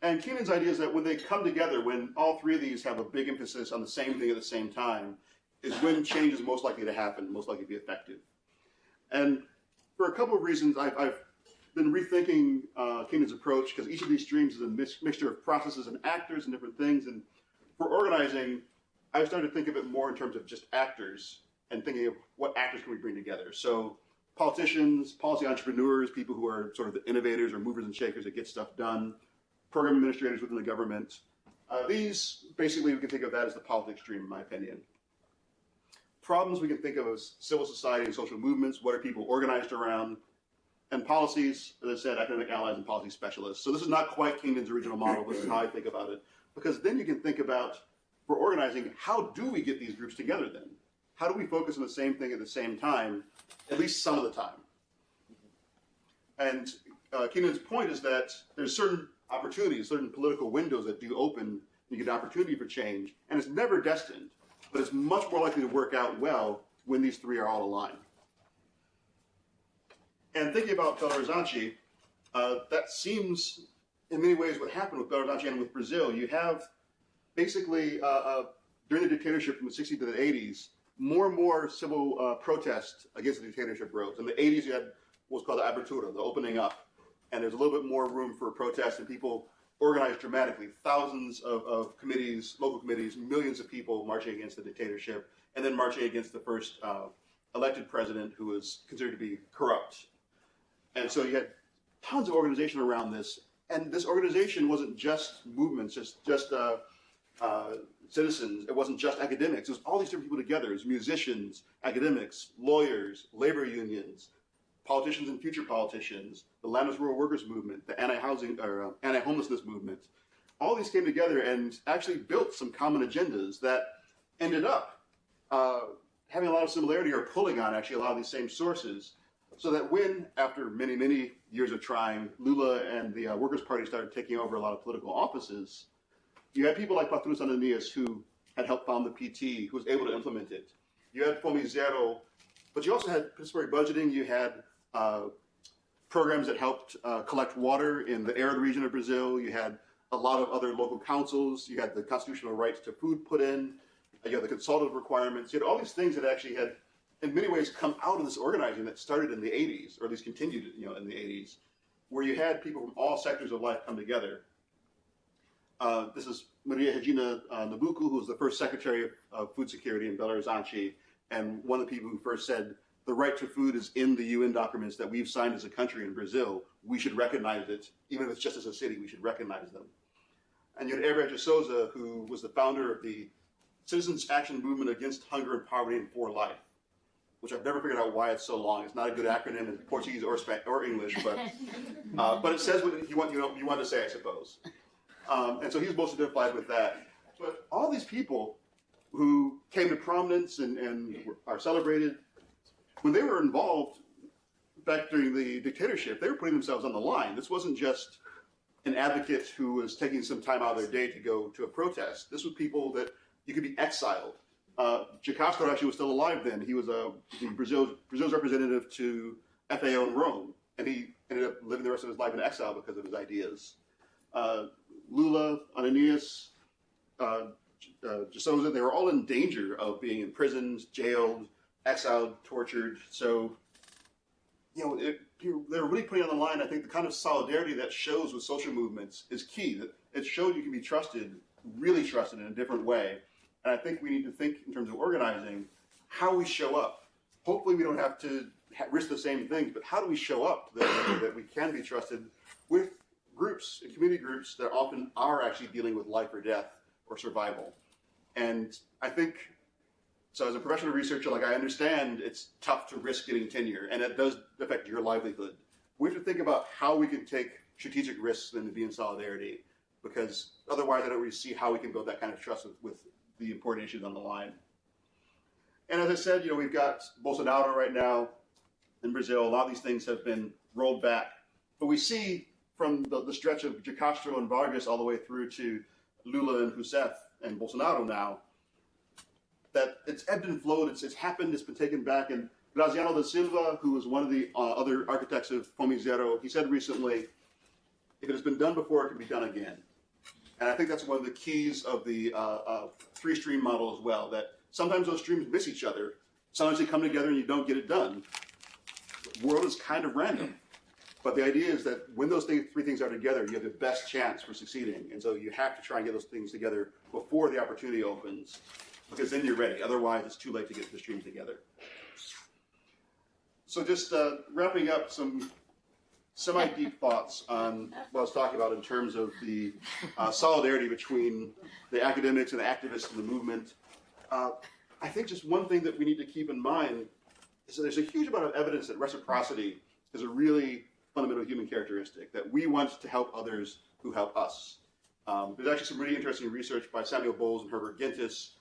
Speaker 2: And Keenan's idea is that when they come together, when all three of these have a big emphasis on the same thing at the same time, is when change is most likely to happen, most likely to be effective. And for a couple of reasons, I've been rethinking Keenan's approach, because each of these streams is a mixture of processes and actors and different things. And for organizing, I started to think of it more in terms of just actors and thinking of what actors can we bring together. So politicians, policy entrepreneurs, people who are sort of the innovators or movers and shakers that get stuff done, program administrators within the government. These, basically, we can think of that as the politics stream, in my opinion. Problems we can think of as civil society and social movements. What are people organized around? And policies, as I said, academic allies and policy specialists. So this is not quite Kingdon's original model, but this is how I think about it. Because then you can think about, for organizing, how do we get these groups together then? How do we focus on the same thing at the same time, at least some of the time? And Keenan's point is that there's certain opportunities, certain political windows that do open, you get an opportunity for change, and it's never destined, but it's much more likely to work out well when these three are all aligned. And thinking about Belo Horizonte, that seems in many ways what happened with Belo Horizonte and with Brazil. You have basically, during the dictatorship from the 60s to the 80s, more and more civil protest against the dictatorship rose. In the 80s, you had what's called the abertura, the opening up. And there's a little bit more room for protest, and people organized dramatically. Thousands of committees, local committees, millions of people marching against the dictatorship, and then marching against the first elected president who was considered to be corrupt. And so you had tons of organization around this. And this organization wasn't just movements, just citizens. It wasn't just academics. It was all these different people together. It was musicians, academics, lawyers, labor unions, politicians and future politicians, the Landless Rural Workers Movement, the anti-housing or anti-homelessness movement, all these came together and actually built some common agendas that ended up having a lot of similarity or pulling on actually a lot of these same sources. So that when, after many, many years of trying, Lula and the Workers' Party started taking over a lot of political offices, you had people like Patrus Ananias who had helped found the PT, who was able to implement it. You had Fome Zero, but you also had participatory budgeting. You had programs that helped collect water in the arid region of Brazil. You had a lot of other local councils. You had the constitutional rights to food put in. You had the consultative requirements. You had all these things that actually had, in many ways, come out of this organizing that started in the 80s, or at least continued, in the 80s, where you had people from all sectors of life come together. This is Maria Regina Nabuco, who was the first Secretary of Food Security in Belo Horizonte, and one of the people who first said, the right to food is in the UN documents that we've signed as a country in Brazil. We should recognize it. Even if it's just as a city, we should recognize them. And you had Herbert de Souza, who was the founder of the Citizens Action Movement Against Hunger and Poverty and for Life, which I've never figured out why it's so long. It's not a good acronym in Portuguese or English, but it says what you want to say, I suppose. And so he's most identified with that. But all these people who came to prominence and are celebrated, when they were involved back during the dictatorship, they were putting themselves on the line. This wasn't just an advocate who was taking some time out of their day to go to a protest. This was people that you could be exiled. De Castro actually was still alive then. He was Brazil's representative to FAO in Rome, and he ended up living the rest of his life in exile because of his ideas. Lula, Ananias, de Souza, they were all in danger of being imprisoned, jailed, exiled, tortured. So, they were really putting on the line. I think the kind of solidarity that shows with social movements is key. That it showed you can be trusted, really trusted in a different way. And I think we need to think in terms of organizing how we show up. Hopefully we don't have to risk the same things, but how do we show up that we can be trusted with groups and community groups that often are actually dealing with life or death or survival. And I think, so as a professional researcher, I understand it's tough to risk getting tenure, and it does affect your livelihood. We have to think about how we can take strategic risks and to be in solidarity, because otherwise I don't really see how we can build that kind of trust with the important issues on the line. And as I said, we've got Bolsonaro right now in Brazil. A lot of these things have been rolled back. But we see from the stretch of de Castro and Vargas all the way through to Lula and Rousseff and Bolsonaro now, that it's ebbed and flowed, it's happened, it's been taken back. And Graziano da Silva, who was one of the other architects of Fome Zero, he said recently, if it has been done before, it can be done again. And I think that's one of the keys of the three-stream model as well, that sometimes those streams miss each other. Sometimes they come together and you don't get it done. The world is kind of random. But the idea is that when those three things are together, you have the best chance for succeeding. And so you have to try and get those things together before the opportunity opens, because then you're ready. Otherwise, it's too late to get the streams together. So just wrapping up some semi-deep thoughts on what I was talking about in terms of the solidarity between the academics and the activists in the movement. I think just one thing that we need to keep in mind is that there's a huge amount of evidence that reciprocity is a really fundamental human characteristic, that we want to help others who help us. There's actually some really interesting research by Samuel Bowles and Herbert Gintis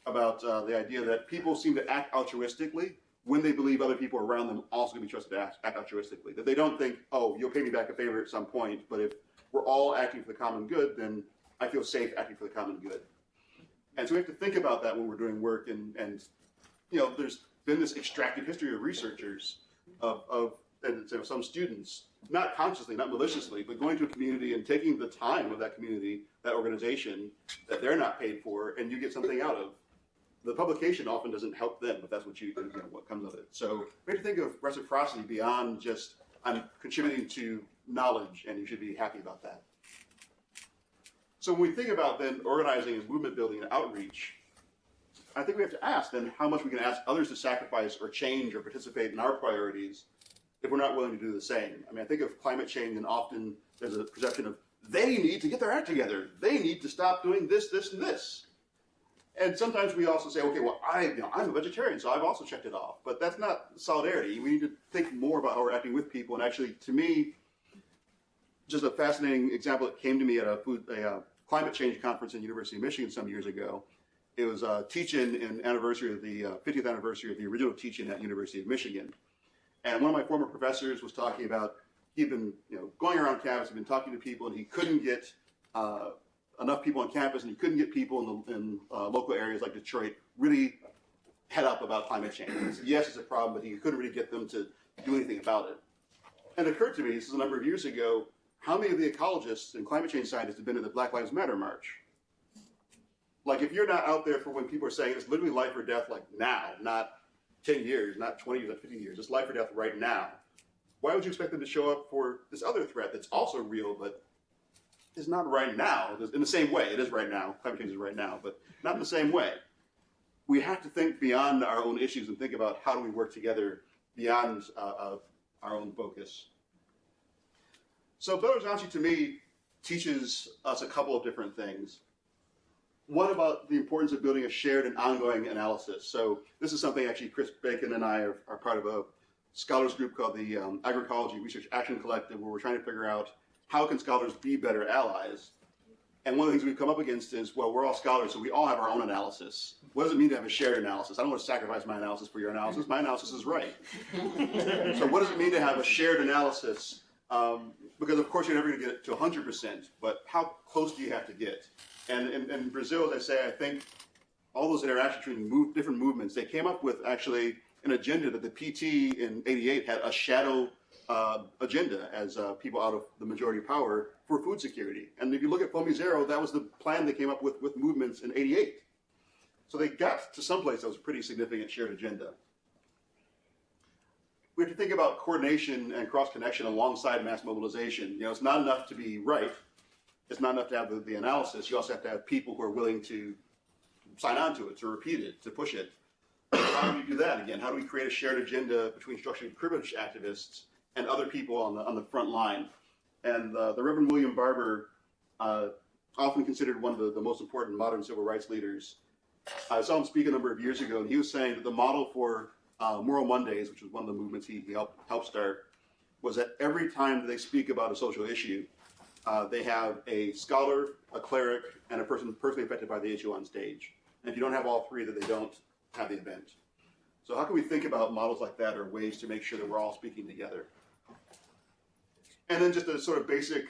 Speaker 2: about the idea that people seem to act altruistically when they believe other people around them also can be trusted to act altruistically. That they don't think, oh, you'll pay me back a favor at some point, but if we're all acting for the common good, then I feel safe acting for the common good. And so we have to think about that when we're doing work, and there's been this extractive history of researchers, of some students, not consciously, not maliciously, but going to a community and taking the time of that community, that organization, that they're not paid for, and you get something out of. The publication often doesn't help them, but that's what what comes of it. So we have to think of reciprocity beyond just, I'm contributing to knowledge, and you should be happy about that. So when we think about then organizing and movement building and outreach, I think we have to ask then how much we can ask others to sacrifice or change or participate in our priorities if we're not willing to do the same. I mean, I think of climate change, and often there's a perception of they need to get their act together. They need to stop doing this, this, and this. And sometimes we also say, okay, well, I'm a vegetarian, so I've also checked it off. But that's not solidarity. We need to think more about how we're acting with people. And actually, to me, just a fascinating example that came to me at a climate change conference in the University of Michigan some years ago. It was a teach-in in anniversary of the 50th anniversary of the original teach-in at University of Michigan. And one of my former professors was talking about, he'd been going around campus, he'd been talking to people, and he couldn't get enough people on campus, and he couldn't get people in local areas like Detroit really head up about climate change. He said, yes, it's a problem, but he couldn't really get them to do anything about it. And it occurred to me, this is a number of years ago, how many of the ecologists and climate change scientists have been in the Black Lives Matter march? Like, if you're not out there for when people are saying it's literally life or death, like now, not 10 years, not 20 years, not 15 years, it's life or death right now, why would you expect them to show up for this other threat that's also real, but is not right now? In the same way, it is right now, climate change is right now, but not in the same way. We have to think beyond our own issues and think about how do we work together beyond our own focus. So Belo Horizonte, to me, teaches us a couple of different things. One, about the importance of building a shared and ongoing analysis. So this is something actually Chris Bacon and I are part of a scholars group called the Agroecology Research Action Collective, where we're trying to figure out how can scholars be better allies. And one of the things we've come up against is, well, we're all scholars, so we all have our own analysis. What does it mean to have a shared analysis? I don't want to sacrifice my analysis for your analysis. My analysis is right. So what does it mean to have a shared analysis? Because of course you're never going to get it to 100%, but how close do you have to get? And in Brazil, as I say, I think all those interactions between different movements, they came up with actually an agenda that the PT in '88 had a shadow agenda as people out of the majority power for food security. And if you look at Fome Zero, that was the plan they came up with movements in '88. So they got to someplace that was a pretty significant shared agenda. We have to think about coordination and cross-connection alongside mass mobilization. It's not enough to be right. It's not enough to have the analysis. You also have to have people who are willing to sign on to it, to repeat it, to push it. How do we do that again? How do we create a shared agenda between structurally privileged activists and other people on the front line? And the Reverend William Barber, often considered one of the most important modern civil rights leaders, I saw him speak a number of years ago, and he was saying that the model for Moral Mondays, which was one of the movements he helped start, was that every time they speak about a social issue, they have a scholar, a cleric, and a person personally affected by the issue on stage. And if you don't have all three, then they don't have the event. So how can we think about models like that, or ways to make sure that we're all speaking together? And then just a sort of basic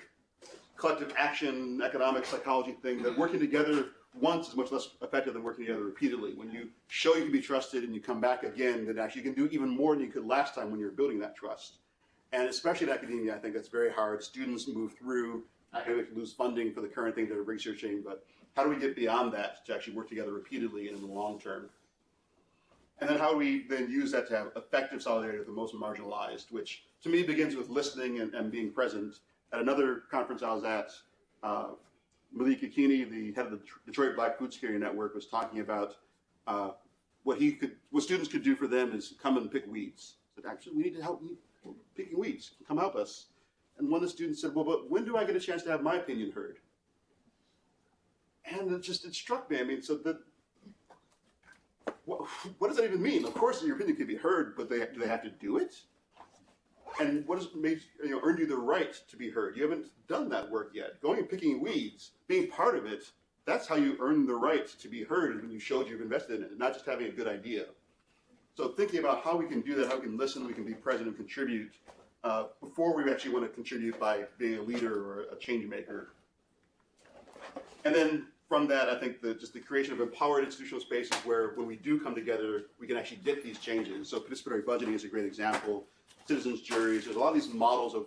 Speaker 2: collective action, economic psychology thing, that working together once is much less effective than working together repeatedly. When you show you can be trusted and you come back again, then actually you can do even more than you could last time when you're building that trust. And especially in academia, I think that's very hard. Students move through, academics lose funding for the current thing they're researching, but how do we get beyond that to actually work together repeatedly and in the long term? And then how do we then use that to have effective solidarity with the most marginalized, which to me begins with listening and being present. At another conference I was at, Malik Akini, the head of the Detroit Black Food Security Network, was talking about what students could do for them is come and pick weeds. He said, actually, we need to help you picking weeds. Come help us. And one of the students said, well, but when do I get a chance to have my opinion heard? And it struck me. I mean, so what does that even mean? Of course, your opinion can be heard, but do they have to do it? And what has earned you the right to be heard? You haven't done that work yet. Going and picking weeds, being part of it, that's how you earn the right to be heard when you showed you've invested in it, not just having a good idea. So thinking about how we can do that, how we can listen, we can be present and contribute before we actually want to contribute by being a leader or a change maker. And then from that, I think just the creation of empowered institutional spaces where when we do come together, we can actually get these changes. So participatory budgeting is a great example. Citizens' juries, there's a lot of these models of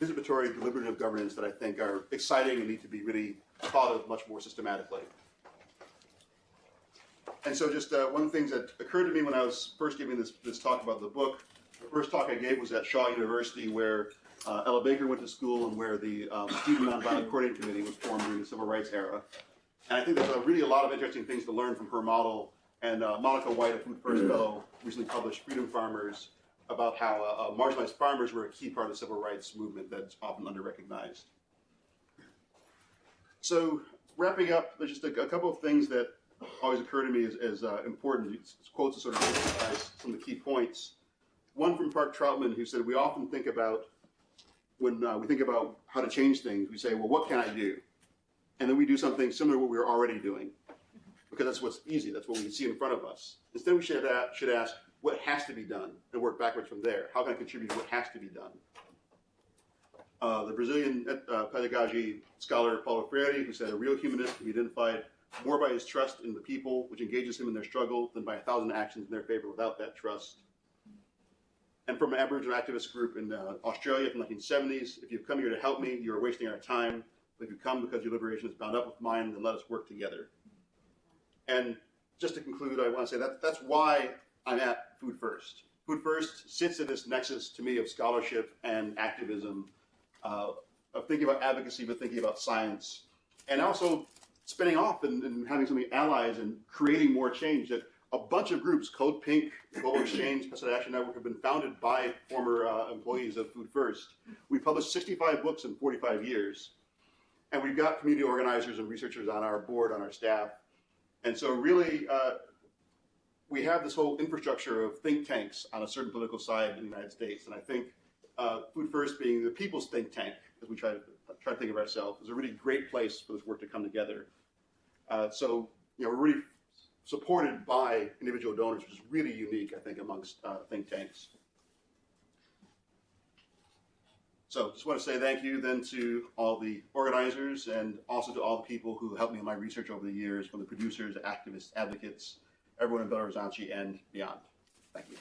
Speaker 2: participatory deliberative governance that I think are exciting and need to be really thought of much more systematically. And so just one of the things that occurred to me when I was first giving this talk about the book, the first talk I gave was at Shaw University, where Ella Baker went to school and where the Student Nonviolent Coordinating Committee was formed during the Civil Rights era. And I think there's really a lot of interesting things to learn from her model. And Monica White, a Food First Fellow, recently published Freedom Farmers, about how marginalized farmers were a key part of the civil rights movement that's often under-recognized. So wrapping up, there's just a couple of things that always occur to me as important. It's quotes to sort of emphasize some of the key points. One from Park Troutman, who said, we often think about, when we think about how to change things, we say, well, what can I do? and then we do something similar to what we were already doing, because that's what's easy, that's what we can see in front of us. Instead, we should ask what has to be done and work backwards from there. How can I contribute to what has to be done? The Brazilian pedagogy scholar Paulo Freire, who said a real humanist can be identified more by his trust in the people, which engages him in their struggle, than by 1,000 actions in their favor without that trust. And from an Aboriginal activist group in Australia from the 1970s, if you've come here to help me, you are wasting our time. But if you come because your liberation is bound up with mine, then let us work together. And just to conclude, I want to say that's why I'm at Food First. Food First sits at this nexus, to me, of scholarship and activism, of thinking about advocacy, but thinking about science, and also spinning off and having so many allies and creating more change. That a bunch of groups, Code Pink, Global Exchange, Pesticide Action Network, have been founded by former employees of Food First. We published 65 books in 45 years, and we've got community organizers and researchers on our board, on our staff. And so really, we have this whole infrastructure of think tanks on a certain political side in the United States. And I think Food First, being the people's think tank, as we try to think of ourselves, is a really great place for this work to come together. So we're really supported by individual donors, which is really unique, I think, amongst think tanks. So just want to say thank you then to all the organizers and also to all the people who helped me in my research over the years, from the producers, activists, advocates, everyone in Belo Horizonte and beyond. Thank you.